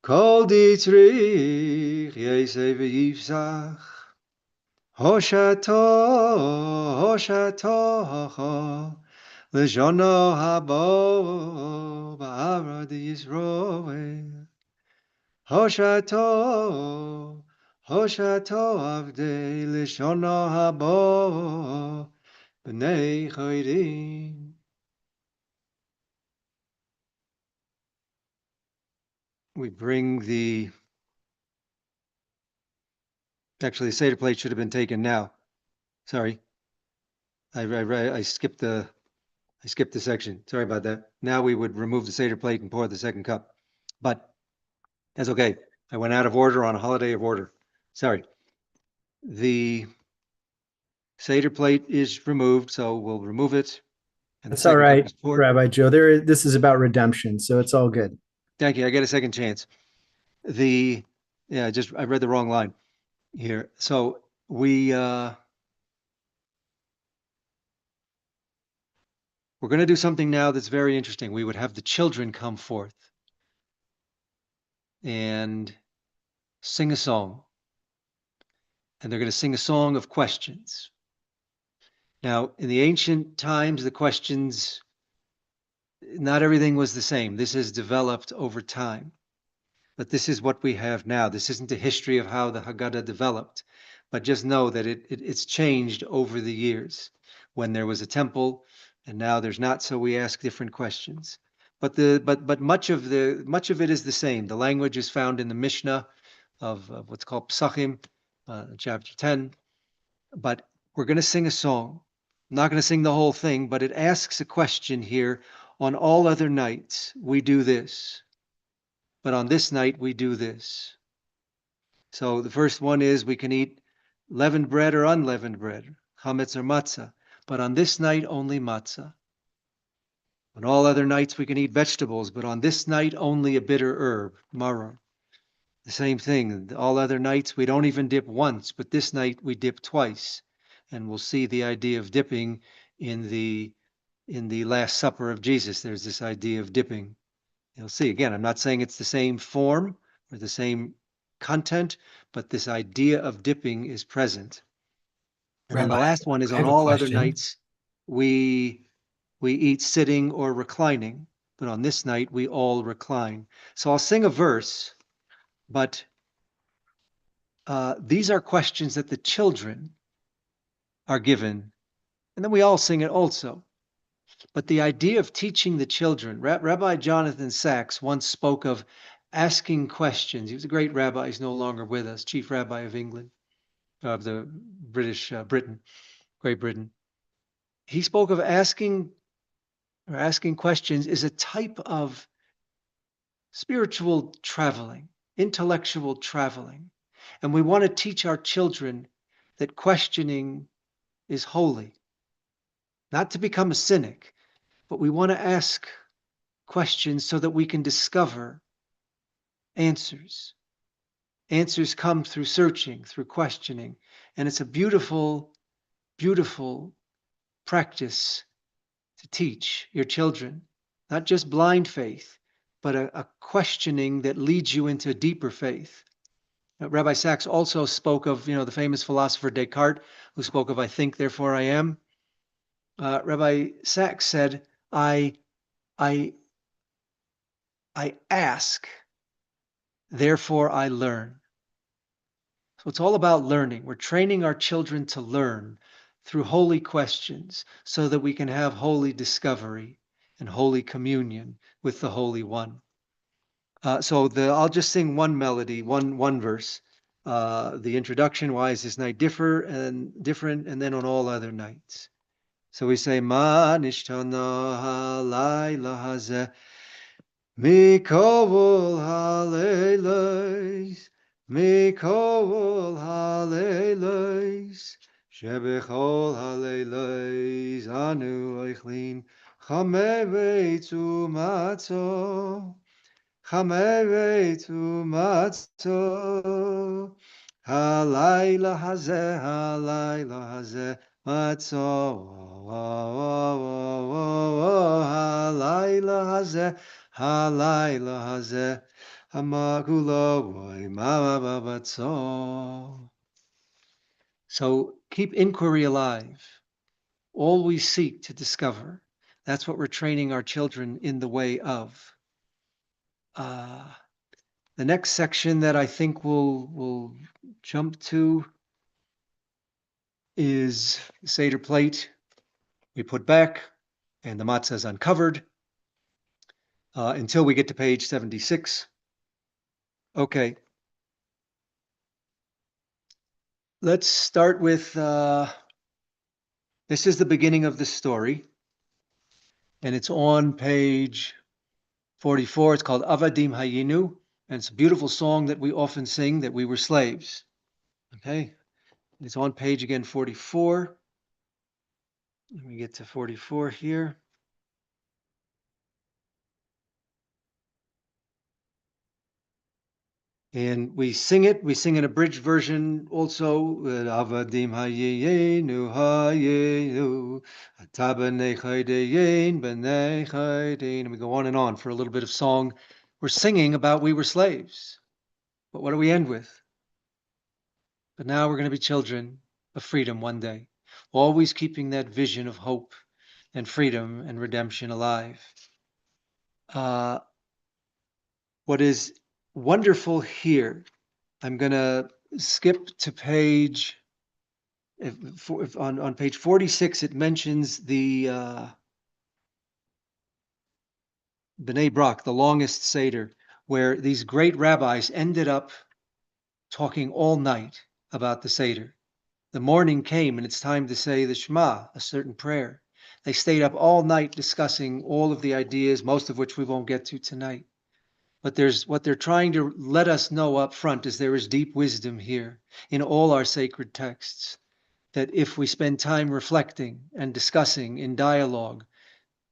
kol ditzrich yesei v'yifzach, hoshato, hoshatocha, L'shono habo ba'arad Yisroel. Hoshato, hoshato avdei l'shono habo b'nei choirim. We bring actually the Seder plate should have been taken now. Sorry. I skipped the section. Sorry about that. Now we would remove the Seder plate and pour the second cup. But that's okay. I went out of order on a holiday of order. Sorry. The Seder plate is removed, so we'll remove it. And that's all right, Rabbi Joe. This is about redemption, so it's all good. Thank you. I get a second chance. I read the wrong line here. So we're going to do something now that's very interesting. We would have the children come forth and sing a song. And they're going to sing a song of questions. Now, in the ancient times, the questions, not everything was the same. This has developed over time. But this is what we have now. This isn't a history of how the Haggadah developed, but just know that it's changed over the years. When there was a temple, and now there's not, so we ask different questions. But much of it is the same. The language is found in the Mishnah of what's called Psachim, chapter 10. But we're going to sing a song. I'm not going to sing the whole thing, but it asks a question here. On all other nights, we do this. But on this night, we do this. So the first one is we can eat leavened bread or unleavened bread, chametz or matzah. But on this night, only matzah. On all other nights, we can eat vegetables, but on this night, only a bitter herb, maror. The same thing. All other nights, we don't even dip once, but this night we dip twice. And we'll see the idea of dipping in the Last Supper of Jesus. There's this idea of dipping. You'll see, again, I'm not saying it's the same form or the same content, but this idea of dipping is present. And then the last one is on all other nights, we eat sitting or reclining. but on this night we all recline. So I'll sing a verse, but these are questions that the children are given, and then we all sing it also. But the idea of teaching the children, Rabbi Jonathan Sacks once spoke of asking questions. He was a great rabbi. He's no longer with us, chief rabbi of England, of the Britain, Great Britain. He spoke of asking questions is a type of spiritual traveling, intellectual traveling. And we want to teach our children that questioning is holy. Not to become a cynic, but we want to ask questions so that we can discover answers. Answers come through searching, through questioning. And it's a beautiful, beautiful practice to teach your children, not just blind faith, but a questioning that leads you into deeper faith. Rabbi Sacks also spoke of, the famous philosopher Descartes, who spoke of, I think, therefore I am. Rabbi Sacks said, I ask, therefore I learn. So it's all about learning. We're training our children to learn through holy questions so that we can have holy discovery and holy communion with the Holy One. I'll just sing one melody, one verse. The introduction, why is this night different, and then on all other nights. So we say, Ma nishtana halayla hazeh mikol halaylos, mikol halaylos, shebechol halaylos anu oichlin chamevetzu matzah. Chamevetu matzo, halayla hazeh, matzo, halayla hazeh, hamagulo mama matzo. So keep inquiry alive. Always seek to discover. That's what we're training our children in the way of. The next section that I think we'll jump to is the Seder plate. We put back, and the matzah is uncovered until we get to page 76. Okay. Let's start with, this is the beginning of the story, and it's on page 44. It's called Avadim Hayinu, and it's a beautiful song that we often sing, that we were slaves. Okay. It's on page again 44. Let me get to 44 here. And we sing it. We sing an abridged version also. Avadim hayeyenu hayenu, atabanei chaydeyin b'nei chaydeyin. And we go on for a little bit of song. We're singing about we were slaves. But what do we end with? But now we're going to be children of freedom one day. Always keeping that vision of hope and freedom and redemption alive. What is wonderful here, I'm going to skip to page, on page 46, it mentions the B'nai Brak, the longest Seder, where these great rabbis ended up talking all night about the Seder. The morning came and it's time to say the Shema, a certain prayer. They stayed up all night discussing all of the ideas, most of which we won't get to tonight. But what they're trying to let us know up front is there is deep wisdom here in all our sacred texts, that if we spend time reflecting and discussing in dialogue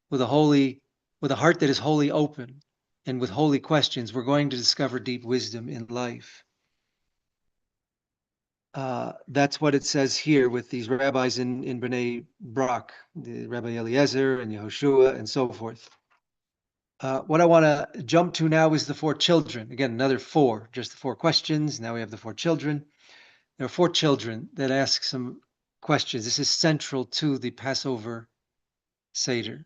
with a heart that is wholly open and with holy questions, we're going to discover deep wisdom in life. That's what it says here with these rabbis in B'nai Brak, the Rabbi Eliezer and Yehoshua and so forth. What I want to jump to now is the four children. Again, another four, just the four questions. Now we have the four children. There are four children that ask some questions. This is central to the Passover Seder.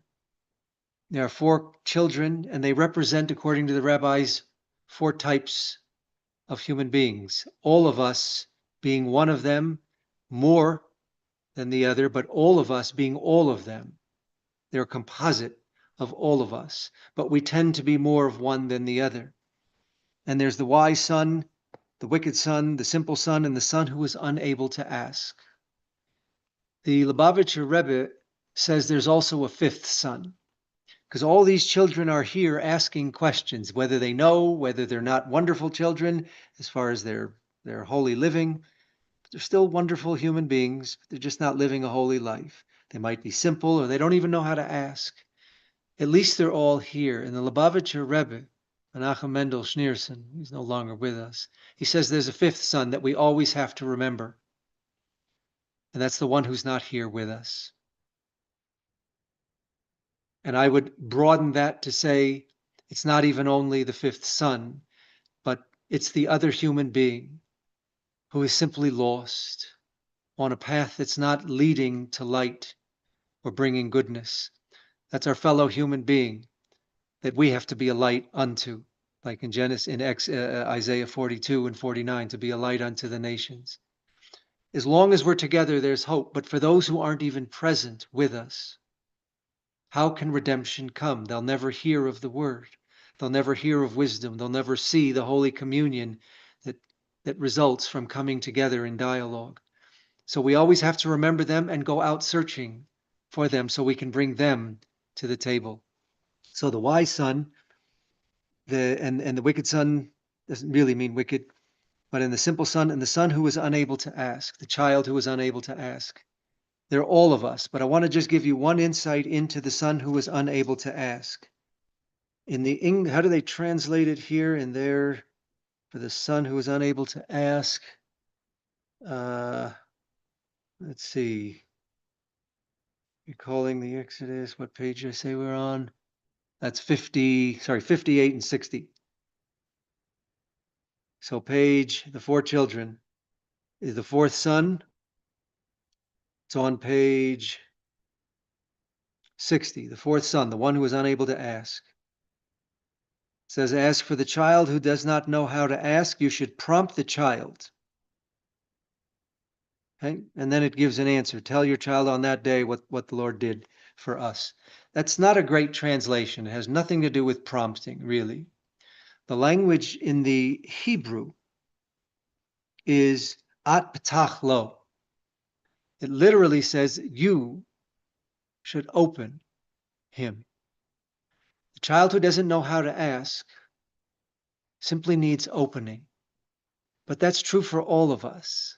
There are 4 children, and they represent, according to the rabbis, 4 types of human beings. All of us being one of them, more than the other, but all of us being all of them. They're a composite of all of us, but we tend to be more of one than the other. And there's the wise son, the wicked son, the simple son, and the son who is unable to ask. The Lubavitcher Rebbe says there's also a 5th son, because all these children are here asking questions, whether they know, whether they're not wonderful children as far as their holy living. They're still wonderful human beings, but they're just not living a holy life. They might be simple, or they don't even know how to ask. At least they're all here. And the Lubavitcher Rebbe, Menachem Mendel Schneerson, he's no longer with us, he says there's a 5th son that we always have to remember. And that's the one who's not here with us. And I would broaden that to say it's not even only the 5th son, but it's the other human being who is simply lost on a path that's not leading to light or bringing goodness. That's our fellow human being that we have to be a light unto, like in Isaiah 42 and 49, to be a light unto the nations. As long as we're together, there's hope. But for those who aren't even present with us, how can redemption come? They'll never hear of the word. They'll never hear of wisdom. They'll never see the Holy Communion that results from coming together in dialogue. So we always have to remember them and go out searching for them so we can bring them to the table. So the wise son, and the wicked son doesn't really mean wicked, but in the simple son and the son who is unable to ask, the child who is unable to ask. They're all of us, but I want to just give you one insight into the son who is unable to ask. In the how do they translate it here in there for the son who is unable to ask? Let's see. Recalling the Exodus, what page did I say we're on? That's 58 and 60. So the 4 children is the 4th son. It's on page 60, the 4th son, the one who is unable to ask. It says, ask for the child who does not know how to ask. You should prompt the child. Okay? And then it gives an answer. Tell your child on that day what the Lord did for us. That's not a great translation. It has nothing to do with prompting, really. The language in the Hebrew is at patach lo. It literally says you should open him. The child who doesn't know how to ask simply needs opening. But that's true for all of us.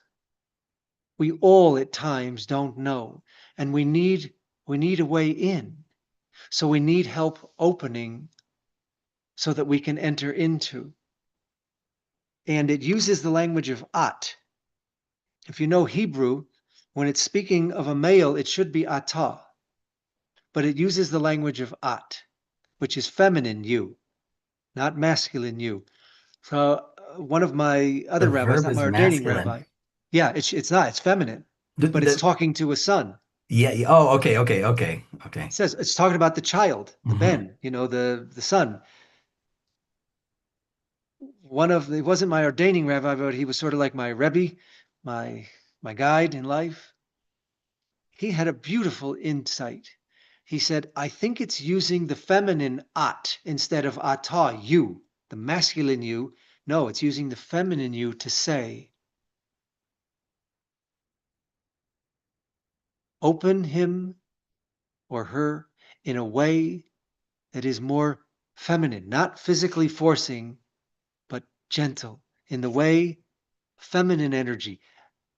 We all at times don't know, and we need a way in. So we need help opening so that we can enter into. And it uses the language of at. If you know Hebrew, when it's speaking of a male, it should be atah. But it uses the language of at, which is feminine you, not masculine you. So one of my other The rabbis, verb not is my ordaining masculine. rabbi. Yeah, it's not, it's feminine, The- but it's the- talking to a son. yeah. Oh, okay. It says it's talking about the child, the ben, the son. It wasn't my ordaining rabbi, but he was sort of like my rebbe, my guide in life. He had a beautiful insight. He said, I think it's using the feminine at instead of atah, you, the masculine you. No, it's using the feminine you to say, open him or her in a way that is more feminine, not physically forcing, but gentle, in the way feminine energy.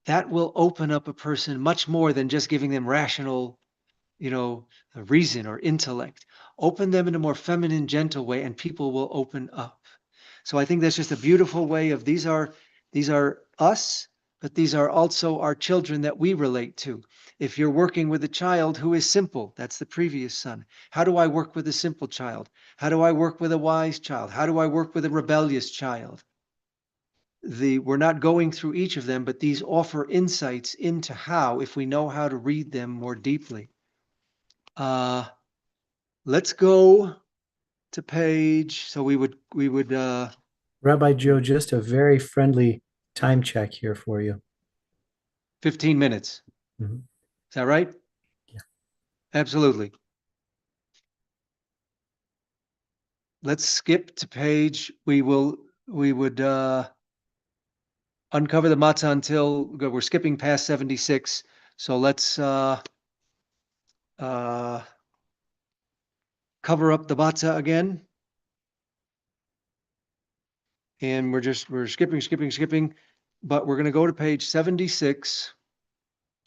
That will open up a person much more than just giving them rational, reason or intellect. Open them in a more feminine, gentle way, and people will open up. So I think that's just a beautiful way of these are us, but these are also our children that we relate to. If you're working with a child who is simple, that's the previous son. How do I work with a simple child? How do I work with a wise child? How do I work with a rebellious child? We're not going through each of them, but these offer insights into how, if we know how to read them more deeply. Let's go to page. So we would Rabbi Joe, just a very friendly time check here for you. 15 minutes. Mhm. Is that right? Yeah. Absolutely. Let's skip to page. We would uncover the matzah until we're skipping past 76. So let's cover up the matzah again. And we're skipping, but we're going to go to page 76.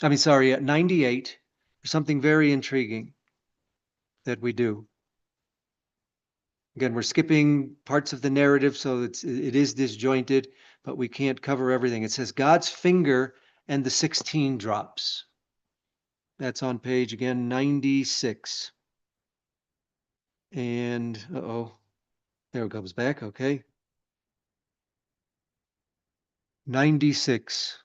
I mean, sorry, 98. There's something very intriguing that we do. Again, we're skipping parts of the narrative, so it is disjointed, but we can't cover everything. It says God's finger and the 16 drops. That's on page, again, 96. And, uh-oh, there it comes back, okay. 96.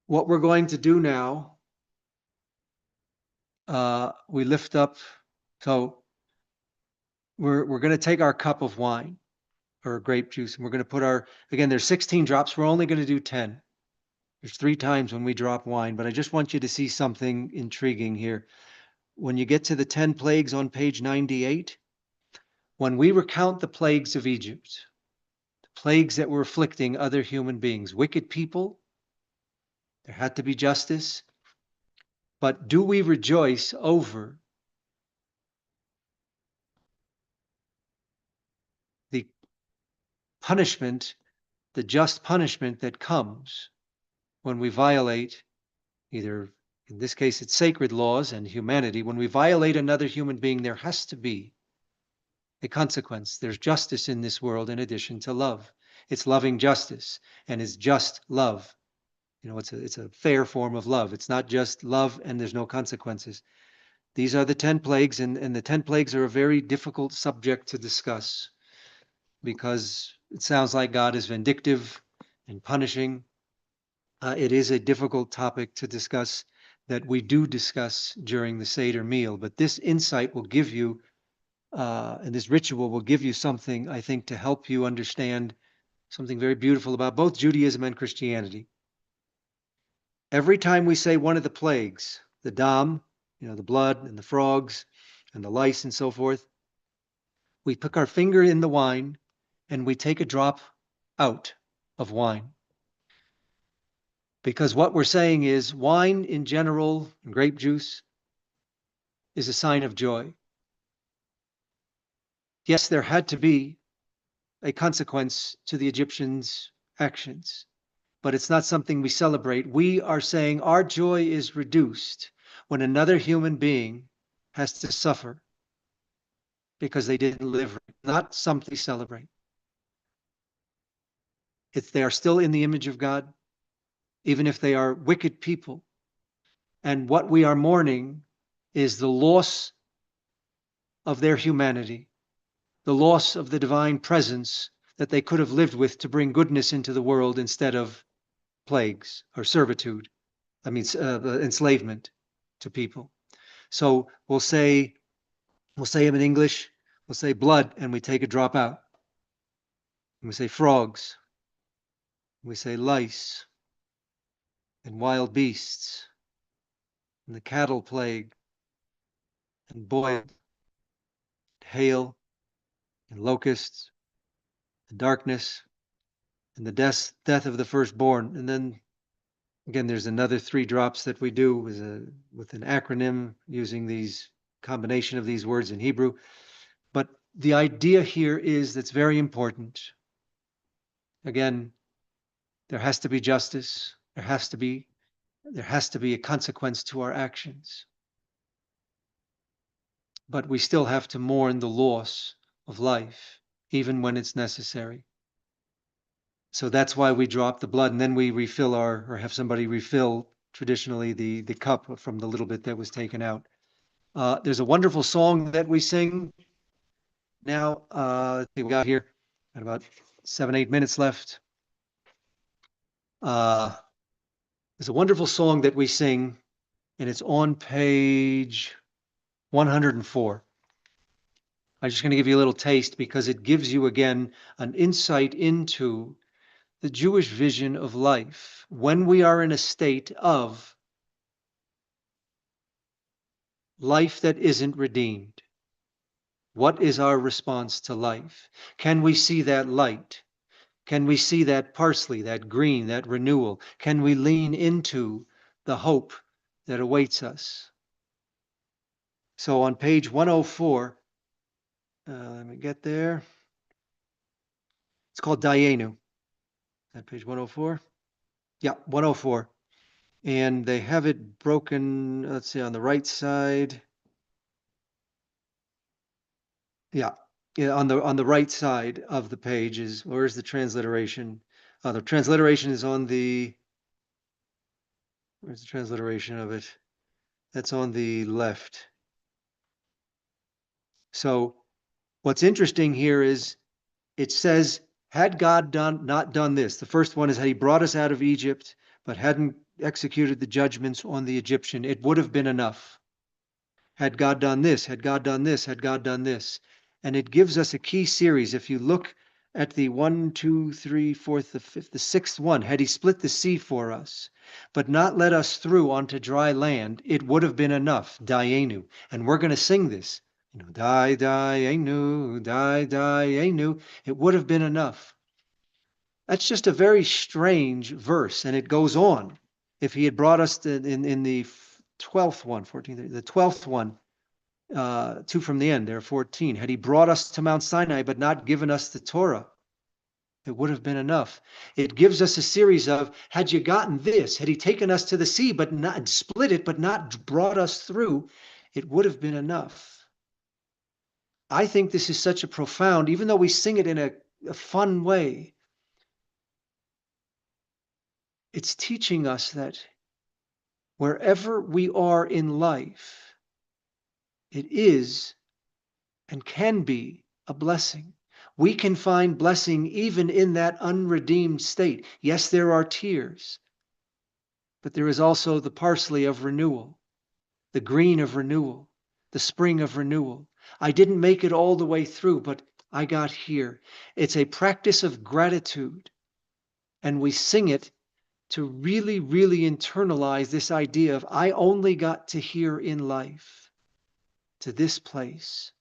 What we're going to do now, we lift up, so we're going to take our cup of wine or grape juice, and we're going to put again, there's 16 drops. We're only going to do 10. There's 3 times when we drop wine, but I just want you to see something intriguing here. When you get to the 10 plagues on page 98, when we recount the plagues of Egypt, the plagues that were afflicting other human beings, wicked people, there had to be justice. But do we rejoice over the punishment, the just punishment that comes when we violate either, in this case, it's sacred laws and humanity. When we violate another human being, there has to be a consequence. There's justice in this world in addition to love. It's loving justice, and it's just love. You know, it's a fair form of love. It's not just love and there's no consequences. These are the 10 plagues, and the 10 plagues are a very difficult subject to discuss because it sounds like God is vindictive and punishing. It is a difficult topic to discuss that we do discuss during the Seder meal, but this insight will give you, and this ritual will give you something, I think, to help you understand something very beautiful about both Judaism and Christianity. Every time we say one of the plagues, the dam, you know, the blood and the frogs and the lice and so forth, we put our finger in the wine and we take a drop out of wine. Because what we're saying is wine in general, and grape juice, is a sign of joy. Yes, there had to be a consequence to the Egyptians' actions, but it's not something we celebrate. We are saying our joy is reduced when another human being has to suffer because they didn't live right. Not something we celebrate. They are still in the image of God, even if they are wicked people. And what we are mourning is the loss of their humanity, the loss of the divine presence that they could have lived with to bring goodness into the world instead of plagues or servitude. I mean, enslavement to people. So we'll say them in English, we'll say blood and we take a drop out. And we say frogs. And we say lice and wild beasts and the cattle plague and boil, hail and locusts and darkness and the death of the firstborn. And then again, there's another 3 drops that we do with an acronym using these combination of these words in Hebrew. But the idea here is that's very important. Again, there has to be justice. There has to be a consequence to our actions. But we still have to mourn the loss of life, even when it's necessary. So that's why we drop the blood, and then we refill or have somebody refill traditionally the cup from the little bit that was taken out. There's a wonderful song that we sing now. We got here at about 7-8 minutes left. There's a wonderful song that we sing, and it's on page 104. I'm just going to give you a little taste because it gives you, again, an insight into the Jewish vision of life when we are in a state of life that isn't redeemed. What is our response to life? Can we see that light? Can we see that parsley, that green, that renewal? Can we lean into the hope that awaits us? So on page 104, let me get there. It's called Dayenu. Is that page 104? Yeah, 104. And they have it broken, let's see, on the right side. Yeah, yeah, on the right side of the page is, where's the transliteration? The transliteration is on the, where's the transliteration of it? That's on the left. So what's interesting here is it says, had God not done this, the first one is, had he brought us out of Egypt, but hadn't executed the judgments on the Egyptian, it would have been enough. Had God done this, had God done this, had God done this. And it gives us a key series. If you look at the 1, 2, 3, 4th, the 5th, the 6th one, had he split the sea for us, but not let us through onto dry land, it would have been enough. Dayenu. And we're going to sing this. You know, Dayenu, Dayenu. It would have been enough. That's just a very strange verse, and it goes on. If he had brought us in the 12th one, 14th, the 12th one, 2 from the end, there, 14. Had he brought us to Mount Sinai, but not given us the Torah, it would have been enough. It gives us a series of, had you gotten this, had he taken us to the sea, but not split it, but not brought us through, it would have been enough. I think this is such a profound, even though we sing it in a fun way, it's teaching us that wherever we are in life, it is and can be a blessing. We can find blessing even in that unredeemed state. Yes, there are tears, but there is also the parsley of renewal, the green of renewal, the spring of renewal. I didn't make it all the way through, but I got here. It's a practice of gratitude, and we sing it to really, really internalize this idea of, I only got to here in life, to this place.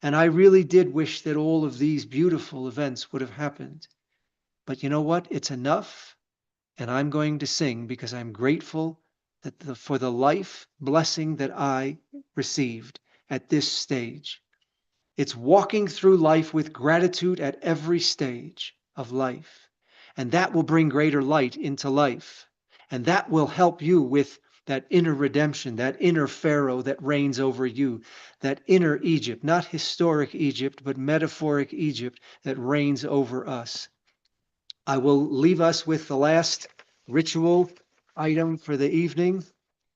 And I really did wish that all of these beautiful events would have happened. But you know what? It's enough. And I'm going to sing because I'm grateful for the life blessing that I received at this stage. It's walking through life with gratitude at every stage of life. And that will bring greater light into life. And that will help you with that inner redemption, that inner Pharaoh that reigns over you, that inner Egypt, not historic Egypt, but metaphoric Egypt that reigns over us. I will leave us with the last ritual item for the evening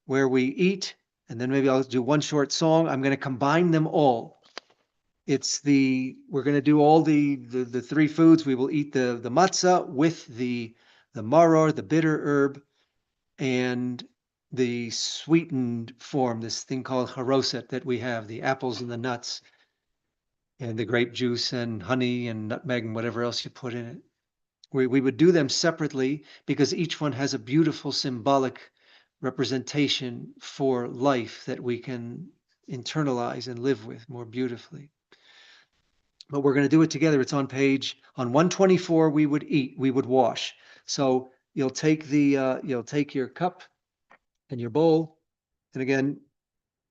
where we eat, and then maybe I'll do one short song. I'm going to combine them all. We're going to do all the three foods. We will eat the matzah with the maror, the bitter herb, and the sweetened form, this thing called haroset that we have, the apples and the nuts, and the grape juice and honey and nutmeg and whatever else you put in it. We would do them separately because each one has a beautiful symbolic representation for life that we can internalize and live with more beautifully. But we're going to do it together. It's on 124. We would wash. So you'll take your cup and your bowl, and again,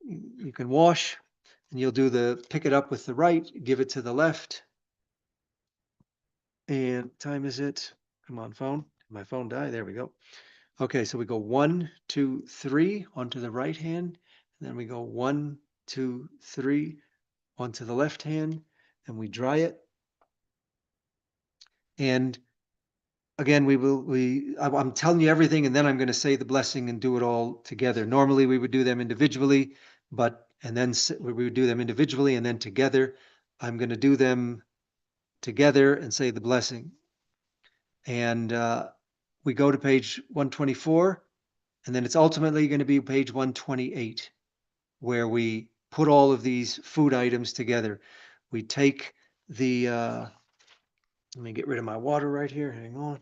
you can wash, and you'll do pick it up with the right, give it to the left. And time is it? Come on, phone. My phone died. There we go. Okay, so we go 1, 2, 3 onto the right hand, and then we go 1, 2, 3 onto the left hand, and we dry it. And again, I'm telling you everything, and then I'm going to say the blessing and do it all together. Normally, we would do them individually, we would do them individually and then together. I'm going to do them together and say the blessing. And we go to page 124, and then it's ultimately going to be page 128, where we put all of these food items together. We take the, let me get rid of my water right here. Hang on.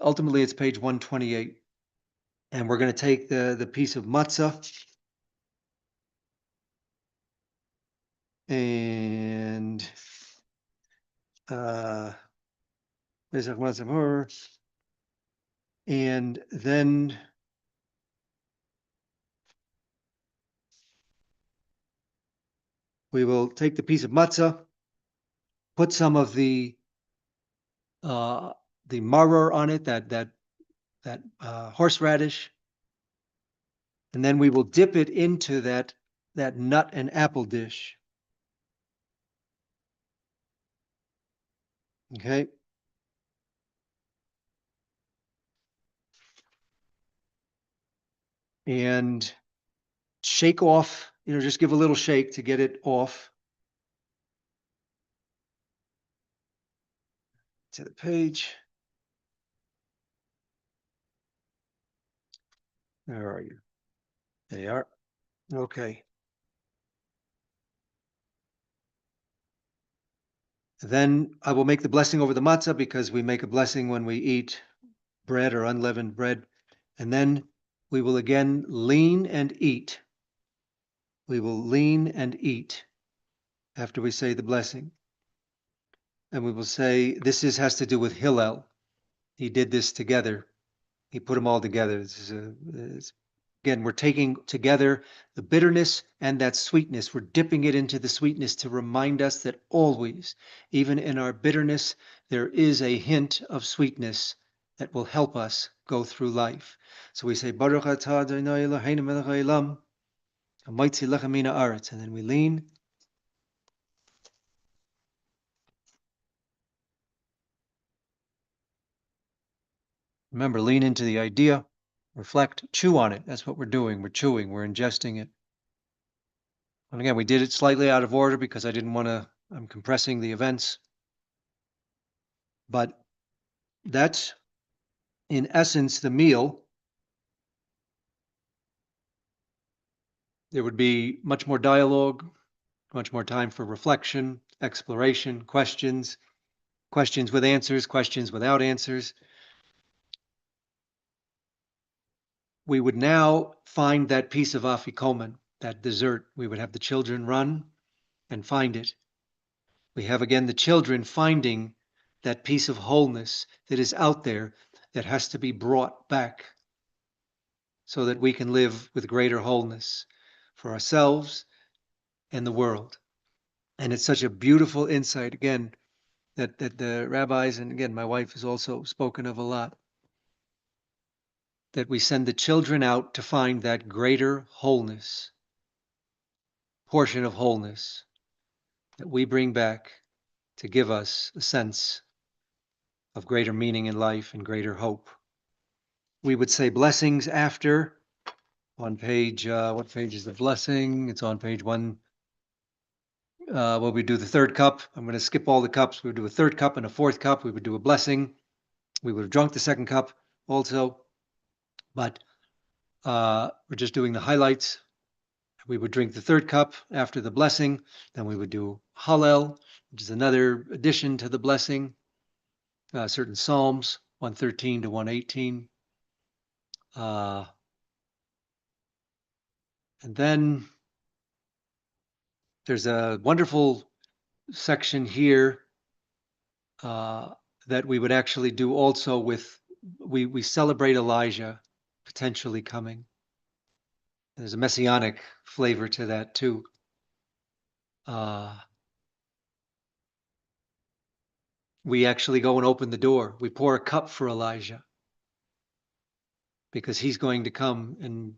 Ultimately it's page 128. And we're going to take the piece of matzah and and then we will take the piece of matzah, put some of the maror on it, that horseradish, and then we will dip it into that nut and apple dish. Okay. And shake off, just give a little shake to get it off. To the page. Where are you? There you are. Okay. Then I will make the blessing over the matzah, because we make a blessing when we eat bread or unleavened bread. And then we will again lean and eat. We will lean and eat after we say the blessing. And we will say, has to do with Hillel. He did this together. He put them all together. Again, we're taking together the bitterness and that sweetness. We're dipping it into the sweetness to remind us that always, even in our bitterness, there is a hint of sweetness that will help us go through life. So we say, Baruch atah Adonai Eloheinu melech haolam, hamoitzi lechem min haaretz, and then we lean. Remember, lean into the idea, reflect, chew on it. That's what we're doing. We're chewing, we're ingesting it. And again, we did it slightly out of order because I'm compressing the events. But that's, in essence, the meal. There would be much more dialogue, much more time for reflection, exploration, questions with answers, questions without answers. We would now find that piece of afikomen, that dessert. We would have the children run and find it. We have again the children finding that piece of wholeness that is out there that has to be brought back so that we can live with greater wholeness for ourselves and the world. And it's such a beautiful insight, again, that the rabbis, and again, my wife has also spoken of a lot, that we send the children out to find that greater wholeness, portion of wholeness that we bring back to give us a sense of greater meaning in life and greater hope. We would say blessings after on page, what page is the blessing? It's on page one. Well, we do the third cup. I'm going to skip all the cups. We would do a third cup and a fourth cup. We would do a blessing. We would have drunk the second cup also, but we're just doing the highlights. We would drink the third cup after the blessing. Then we would do Hallel, which is another addition to the blessing. Certain Psalms, 113 to 118. And then there's a wonderful section here that we would actually do also with, we celebrate Elijah potentially coming. There's a messianic flavor to that too. We actually go and open the door. We pour a cup for Elijah because he's going to come and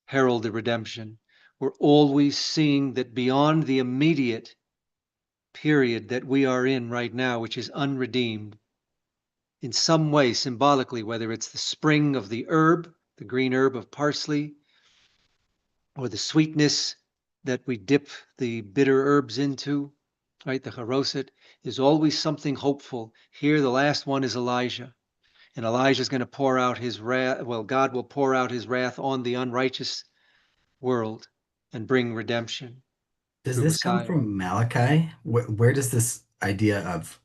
herald the redemption. We're always seeing that beyond the immediate period that we are in right now, which is unredeemed, in some way, symbolically, whether it's the spring of the herb, the green herb of parsley, or the sweetness that we dip the bitter herbs into, right? The Haroset is always something hopeful. Here, the last one is Elijah. And Elijah is going to pour out his wrath. Well, God will pour out his wrath on the unrighteous world and bring redemption Does through this come Messiah. from Malachi? Where does this idea of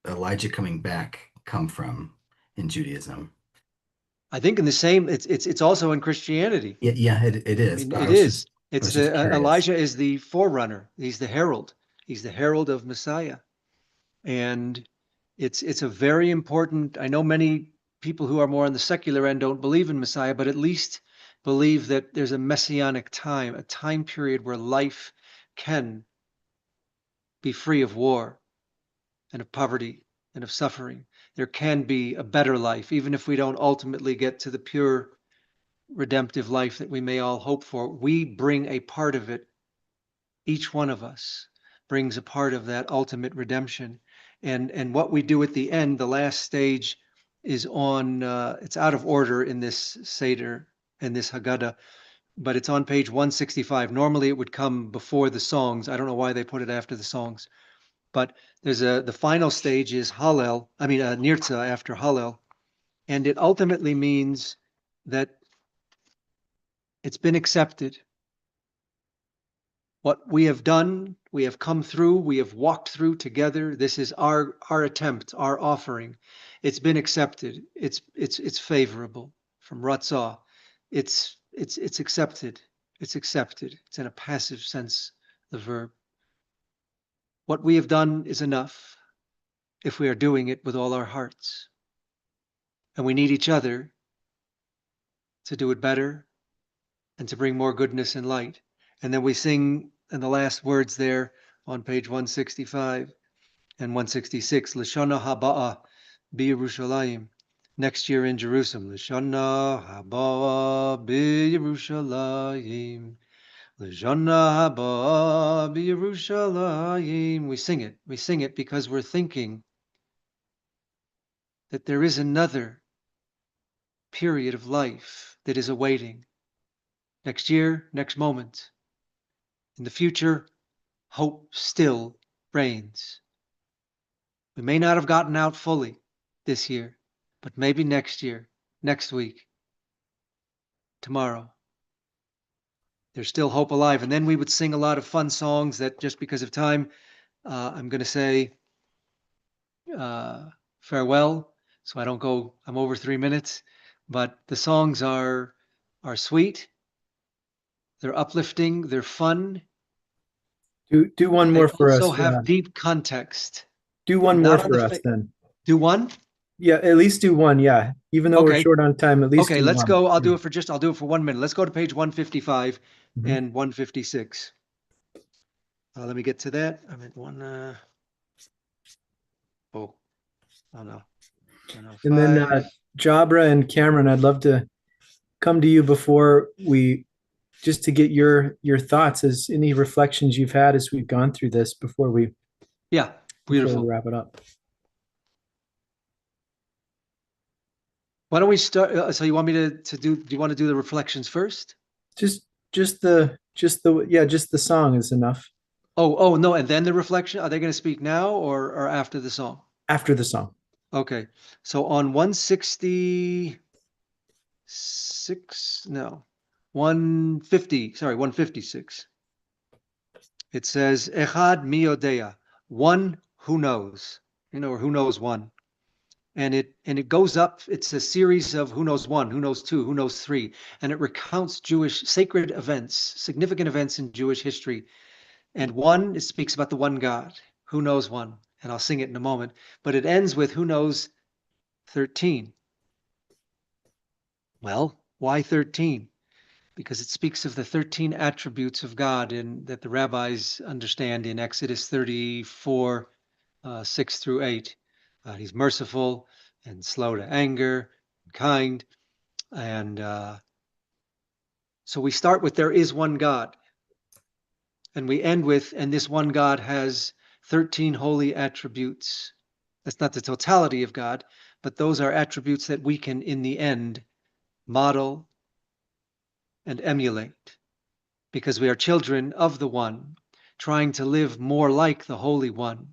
Elijah coming back come from in Judaism? I think in the same, it's also in Christianity. Yeah, yeah, it I is. mean, But it is. I It's was just the curious. Elijah is the forerunner. He's the herald. He's the herald of Messiah, and it's a very important. I know many people who are more on the secular end don't believe in Messiah, but at least believe that there's a messianic time, a time period where life can be free of war and of poverty and of suffering. There can be a better life, even if we don't ultimately get to the pure redemptive life that we may all hope for. We bring a part of it. Each one of us brings a part of that ultimate redemption. And what we do at the end, the last stage, is on, it's out of order in this Seder, in this Haggadah, but it's on page 165. Normally it would come before the songs. I don't know why they put it after the songs. But the final stage is Hallel, Nirtza after Hallel. And it ultimately means that it's been accepted. What we have done, we have come through, we have walked through together. This is our attempt, our offering. It's been accepted. It's favorable from Ratzah. It's accepted. It's accepted. It's in a passive sense, the verb. What we have done is enough if we are doing it with all our hearts. And we need each other to do it better and to bring more goodness and light. And then we sing in the last words there on page 165 and 166, Lashana Haba'a B'Yerushalayim. Next year in Jerusalem, Lashana Haba'a B'Yerushalayim. Lashana Haba'a B'Yerushalayim. We sing it. We sing it because we're thinking that there is another period of life that is awaiting. Next year, next moment. In the future, hope still reigns. We may not have gotten out fully this year, but maybe next year, next week, tomorrow. There's still hope alive. And then we would sing a lot of fun songs that, just because of time, I'm going to say farewell. So I don't go, I'm over 3 minutes. But the songs are sweet, they're uplifting, they're fun. Do one They more for also us. have deep context. Do one more Not on for the us then. do one? Yeah, at least do one. Yeah, even though we're Okay. short on time, at least Okay, do let's one. go. I'll do it for 1 minute. Let's go to page 155 Mhm. and 156. Let me get to that. I'm at oh, oh no, And then 105. Jabra and Cameron, I'd love to come to you before we just to get your thoughts as any reflections you've had as we've gone through this Yeah, before we beautiful. wrap it up. Why don't we start? So you want me to do you want to do the reflections first? Just just the song is enough Oh, no, and then the reflection. Are they going to speak now or after the song? after the song. Okay, so on 166, no, 150, sorry, 156. It says, Echad mi yodea, one who knows, or who knows one. And it goes up, it's a series of who knows one, who knows two, who knows three. And it recounts Jewish sacred events, significant events in Jewish history. And one, it speaks about the one God, who knows one. And I'll sing it in a moment. But it ends with who knows 13. Well, why 13? Because it speaks of the 13 attributes of God that the rabbis understand in Exodus 34, 6 through 8. He's merciful and slow to anger, kind. And so we start with there is one God. And we end with, and this one God has 13 holy attributes. That's not the totality of God, but those are attributes that we can, in the end, model and emulate, because we are children of the one. trying to live more like the Holy One.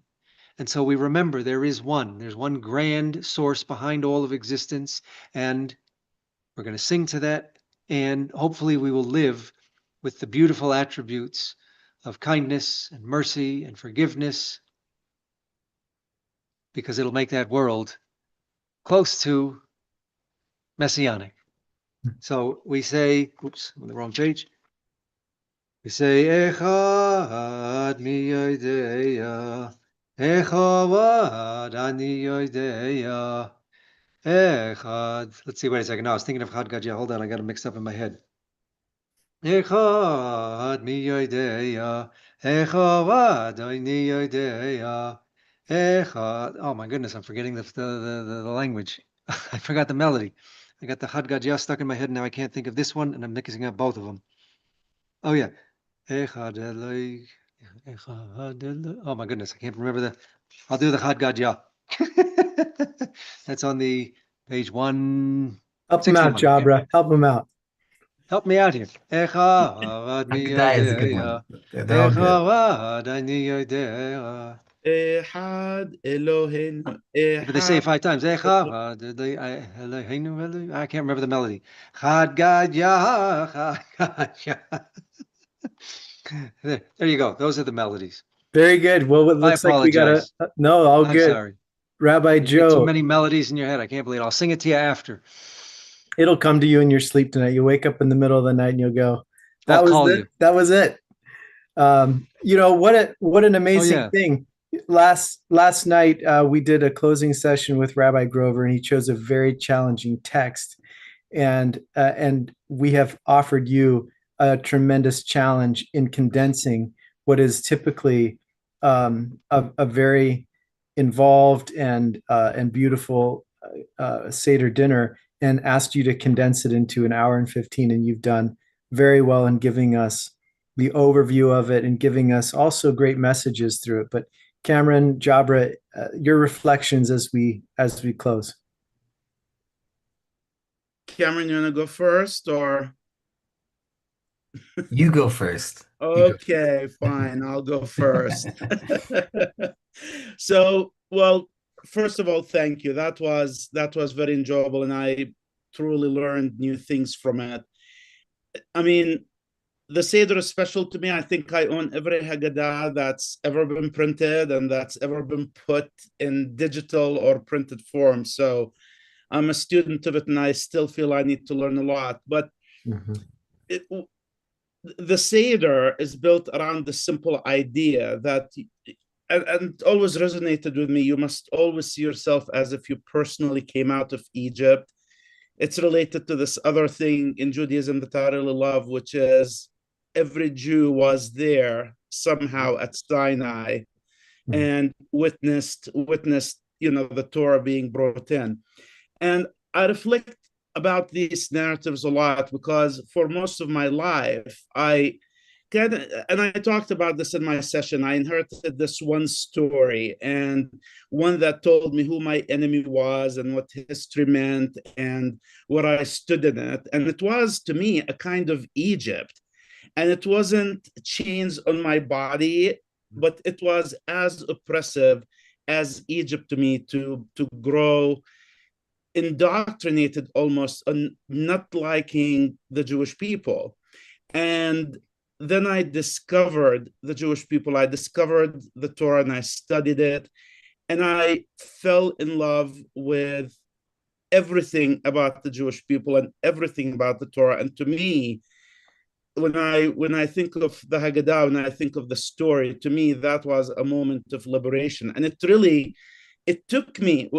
And so we remember there is one. There's one grand source behind all of existence, and we're going to sing to that, and hopefully we will live with the beautiful attributes of kindness and mercy and forgiveness, because it'll make that world close to messianic. So we say, oops, on the wrong page. We say, Echad mi yodeya, Echad ani yodeya, Echad. Let's see, wait a second. No, I was thinking of Chad Gadya. Hold on, I got it mixed up in my head. Echad mi yodeya, Echad ani yodeya, Echad. Oh my goodness, I'm forgetting the language. I forgot the melody. I got the Chad Gadya stuck in my head, and now I can't think of this one, and I'm mixing up both of them. Oh yeah. Oh my goodness, I can't remember the. I'll do the Chad Gadya. That's on the page Help him out, 161. Jabra. Help him out. Help me out here. Echad mi Haggadah is a good one. They're all good. Echad ani yodeya. Echad Eloheinu. But they say it 5 times. I can't remember the melody. Chad Gadya, Chad Gadya. There you go. Those are the melodies. Very good. Well, it looks like we got apologize. no, all I'm good. sorry. Rabbi You get too Joe, many melodies in your head. I can't believe it. I'll sing it to you after. it'll come to you in your sleep tonight. You wake up in the middle of the night and you'll go, "That I'll was call it. you. That was it." What an amazing yeah. thing. Last night we did a closing session with Rabbi Grover, and he chose a very challenging text, and we have offered you a tremendous challenge in condensing what is typically a very involved and beautiful Seder dinner, and asked you to condense it into an hour and 15, and you've done very well in giving us the overview of it and giving us also great messages through it. But Cameron, Jabra, your reflections as we close. Cameron, you want to go first, or? You go first. Okay, fine. I'll go first. So, well, first of all, thank you. That was very enjoyable, and I truly learned new things from it. I mean, the Seder is special to me. I think I own every Haggadah that's ever been printed and that's ever been put in digital or printed form. So I'm a student of it, and I still feel I need to learn a lot. But the Seder is built around the simple idea that, and always resonated with me, you must always see yourself as if you personally came out of Egypt. It's related to this other thing in Judaism that I really love, which is every Jew was there somehow at Sinai and witnessed, the Torah being brought in. And I reflect about these narratives a lot, because for most of my life, and I talked about this in my session, I inherited this one story, and one that told me who my enemy was and what history meant and what I stood in it. And it was, to me, a kind of Egypt. And it wasn't chains on my body, but it was as oppressive as Egypt to me, to grow indoctrinated almost on not liking the Jewish people. And then I discovered the Jewish people, I discovered the Torah, and I studied it, and I fell in love with everything about the Jewish people and everything about the Torah. And to me, when I think of the Haggadah, when I think of the story, to me, that was a moment of liberation. And it took me,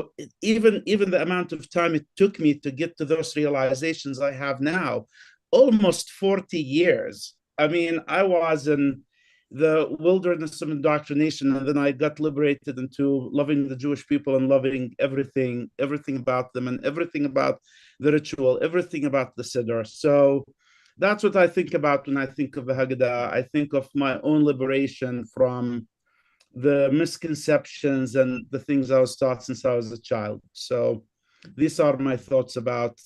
even the amount of time it took me to get to those realizations I have now, almost 40 years. I mean, I was in the wilderness of indoctrination, and then I got liberated into loving the Jewish people and loving everything about them, and everything about the ritual, everything about the Seder. So that's what I think about when I think of the Haggadah. I think of my own liberation from the misconceptions and the things I was taught since I was a child. So these are my thoughts about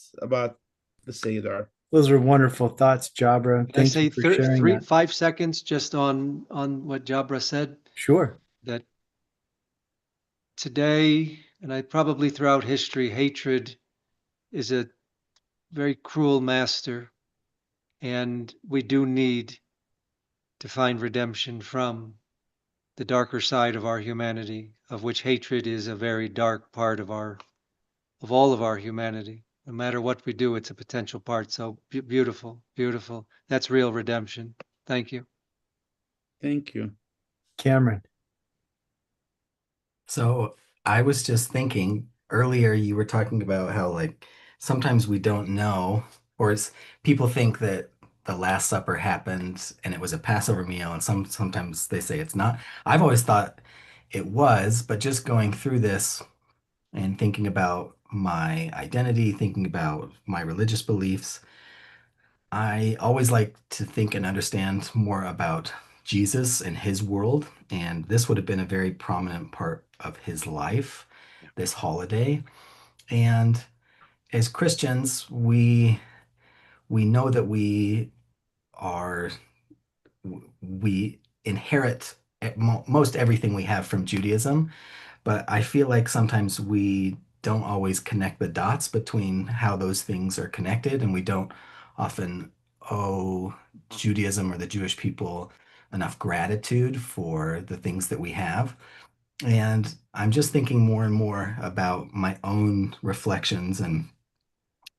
the Seder. Those are wonderful thoughts, Jabra. Can I Thank say you for sharing that. 5 seconds just on what Jabra said? Sure. That today, and I probably throughout history, hatred is a very cruel master, and we do need to find redemption from the darker side of our humanity, of which hatred is a very dark part of all of our humanity. No matter what we do, it's a potential part. So beautiful, beautiful. That's real redemption. Thank you. Thank you. Cameron. So I was just thinking earlier, you were talking about how like sometimes we don't know, or people think that the Last Supper happened and it was a Passover meal, and sometimes they say it's not. I've always thought it was, but just going through this and thinking about my identity, thinking about my religious beliefs, I always like to think and understand more about Jesus and his world, and this would have been a very prominent part of his life, this holiday. And as Christians, we know that are we inherit most everything we have from Judaism, but I feel like sometimes we don't always connect the dots between how those things are connected, and we don't often owe Judaism or the Jewish people enough gratitude for the things that we have. And I'm just thinking more and more about my own reflections, and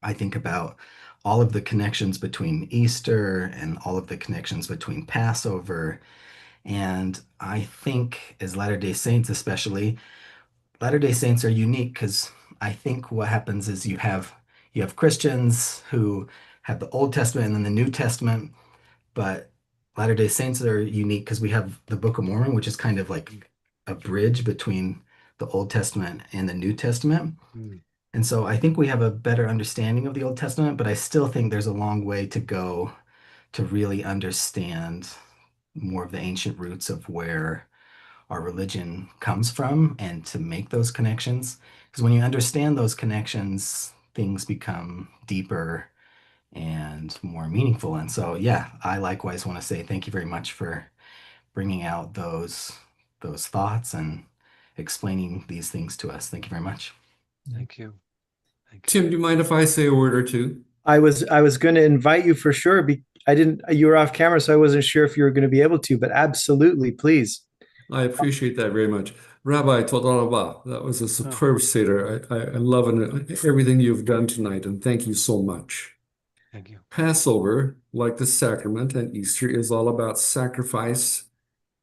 I think about all of the connections between Easter and all of the connections between Passover. And I think as Latter-day Saints, especially, Latter-day Saints are unique because I think what happens is you have Christians who have the Old Testament and then the New Testament, but Latter-day Saints are unique because we have the Book of Mormon, which is kind of like a bridge between the Old Testament and the New Testament. Mm. And so I think we have a better understanding of the Old Testament, but I still think there's a long way to go to really understand more of the ancient roots of where our religion comes from and to make those connections. Because when you understand those connections, things become deeper and more meaningful. And so, yeah, I likewise want to say thank you very much for bringing out those thoughts and explaining these things to us. Thank you very much. Thank you. Thank you. Tim, do you mind if I say a word or two? I was going to invite you for sure. I didn't. You were off camera, so I wasn't sure if you were going to be able to. But absolutely, please. I appreciate that very much. Rabbi, toda rabah. That was a superb Seder. I love everything you've done tonight, and thank you so much. Thank you. Passover, like the sacrament and Easter, is all about sacrifice,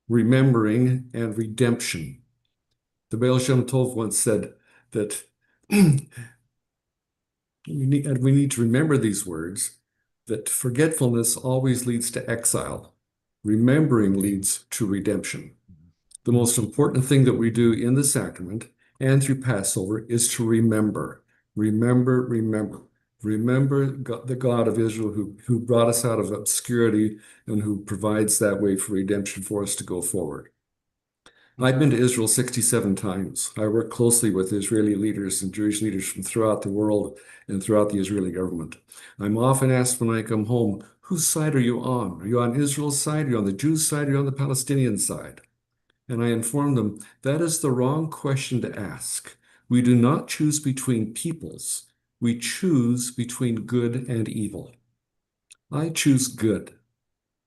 remembering, and redemption. The Baal Shem Tov once said that we need to remember these words, that forgetfulness always leads to exile. Remembering leads to redemption. The most important thing that we do in the sacrament and through Passover is to remember. Remember, remember. Remember the God of Israel who brought us out of obscurity and who provides that way for redemption for us to go forward. I've been to Israel 67 times. I work closely with Israeli leaders and Jewish leaders from throughout the world and throughout the Israeli government. I'm often asked when I come home, whose side are you on? Are you on Israel's side? Are you on the Jews' side? Are you on the Palestinian side? And I inform them that is the wrong question to ask. We do not choose between peoples. We choose between good and evil. I choose good.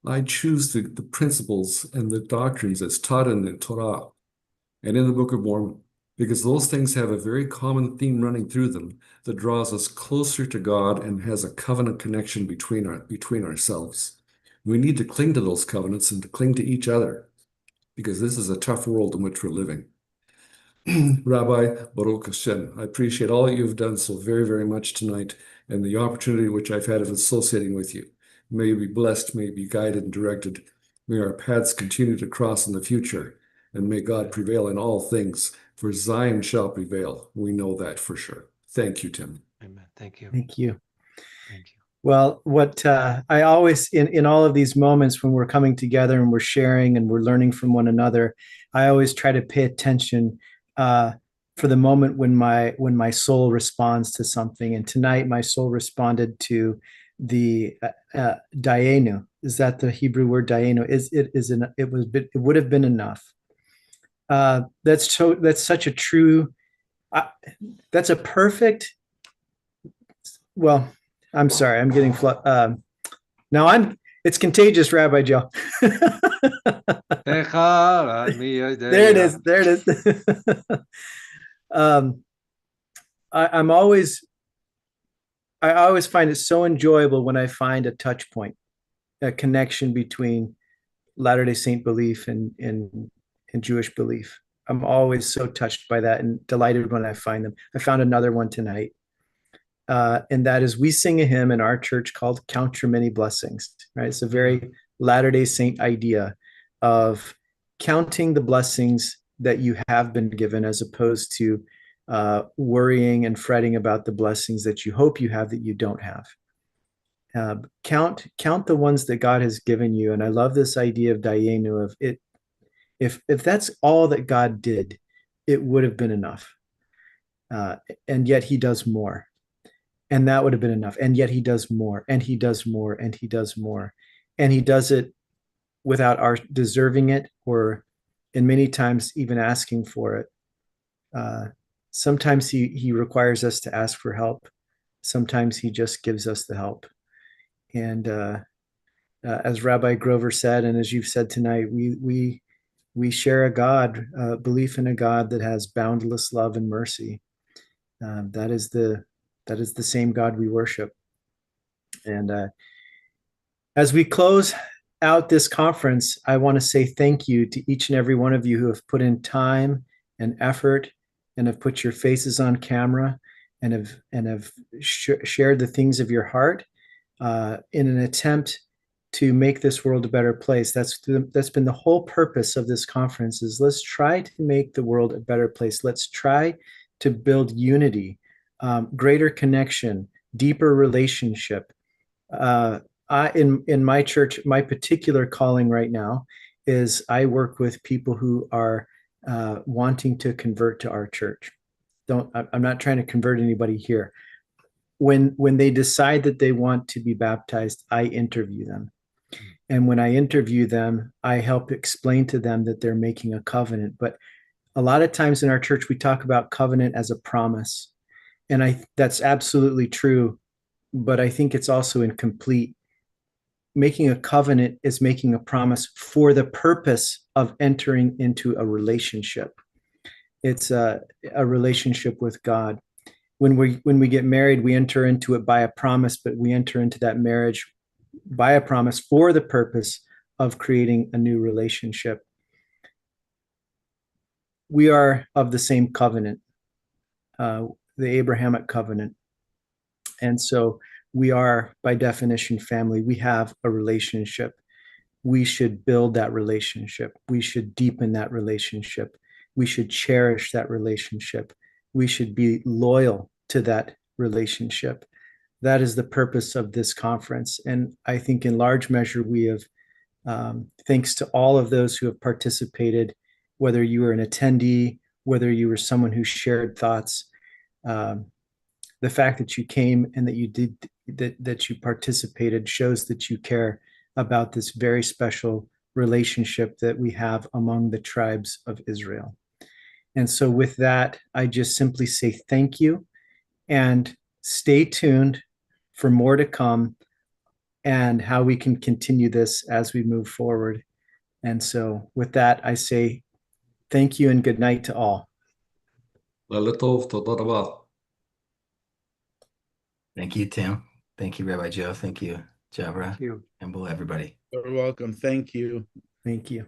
I choose the principles and the doctrines as taught in the Torah and in the Book of Mormon, because those things have a very common theme running through them that draws us closer to God and has a covenant connection between ourselves. We need to cling to those covenants and to cling to each other, because this is a tough world in which we're living. Rabbi Baruch Hashem, I appreciate all that you've done so very, very much tonight and the opportunity which I've had of associating with you. May you be blessed, may you be guided and directed. May our paths continue to cross in the future, and may God prevail in all things, for Zion shall prevail. We know that for sure. Thank you, Tim. Amen. Thank you. Thank you. Thank you. Well, what I always in all of these moments when we're coming together and we're sharing and we're learning from one another, I always try to pay attention for the moment when my soul responds to something. And tonight, my soul responded to the dayenu. Is that the Hebrew word dayenu? It would have been enough. That's such a true. That's a perfect. Well, I'm sorry. I'm getting now it's contagious, Rabbi Joe. There it is. There it is. I always find it so enjoyable when I find a touch point, a connection between Latter-day Saint belief and Jewish belief. I'm always so touched by that and delighted when I find them. I found another one tonight. And that is, we sing a hymn in our church called Count Your Many Blessings, right? It's a very Latter-day Saint idea of counting the blessings that you have been given, as opposed to worrying and fretting about the blessings that you hope you have that you don't have. Count the ones that God has given you. And I love this idea of dayenu, of it. If that's all that God did, it would have been enough. And yet he does more. And that would have been enough. And yet he does more, and he does more, and he does more. And he does it without our deserving it, or in many times even asking for it. Sometimes he requires us to ask for help. Sometimes he just gives us the help. And as Rabbi Grover said, and as you've said tonight, we share a God, belief in a God that has boundless love and mercy. That is the same God we worship. And as we close out this conference, I want to say thank you to each and every one of you who have put in time and effort and have put your faces on camera and have shared the things of your heart in an attempt to make this world a better place. That's been the whole purpose of this conference, is let's try to make the world a better place. Let's try to build unity, greater connection, deeper relationship. In my church, my particular calling right now is I work with people who are wanting to convert to our church. I'm not trying to convert anybody here. When they decide that they want to be baptized, I interview them. And when I interview them, I help explain to them that they're making a covenant. But a lot of times in our church, we talk about covenant as a promise. And that's absolutely true. But I think it's also incomplete. Making a covenant is making a promise for the purpose of entering into a relationship. It's a relationship with God. When we get married, we enter into it by a promise, but we enter into that marriage by a promise for the purpose of creating a new relationship. We are of the same covenant, the Abrahamic covenant. And so we are, by definition, family. We have a relationship. We should build that relationship. We should deepen that relationship. We should cherish that relationship. We should be loyal to that relationship. That is the purpose of this conference. And I think in large measure, we have, thanks to all of those who have participated, whether you were an attendee, whether you were someone who shared thoughts, the fact that you came and that you did that you participated shows that you care about this very special relationship that we have among the tribes of Israel. And so with that, I just simply say thank you, and stay tuned for more to come and how we can continue this as we move forward. And so with that, I say thank you and good night to all. Thank you, Tim. Thank you, Rabbi Joe. Thank you, Jabra. Thank you. And everybody. You're welcome. Thank you. Thank you.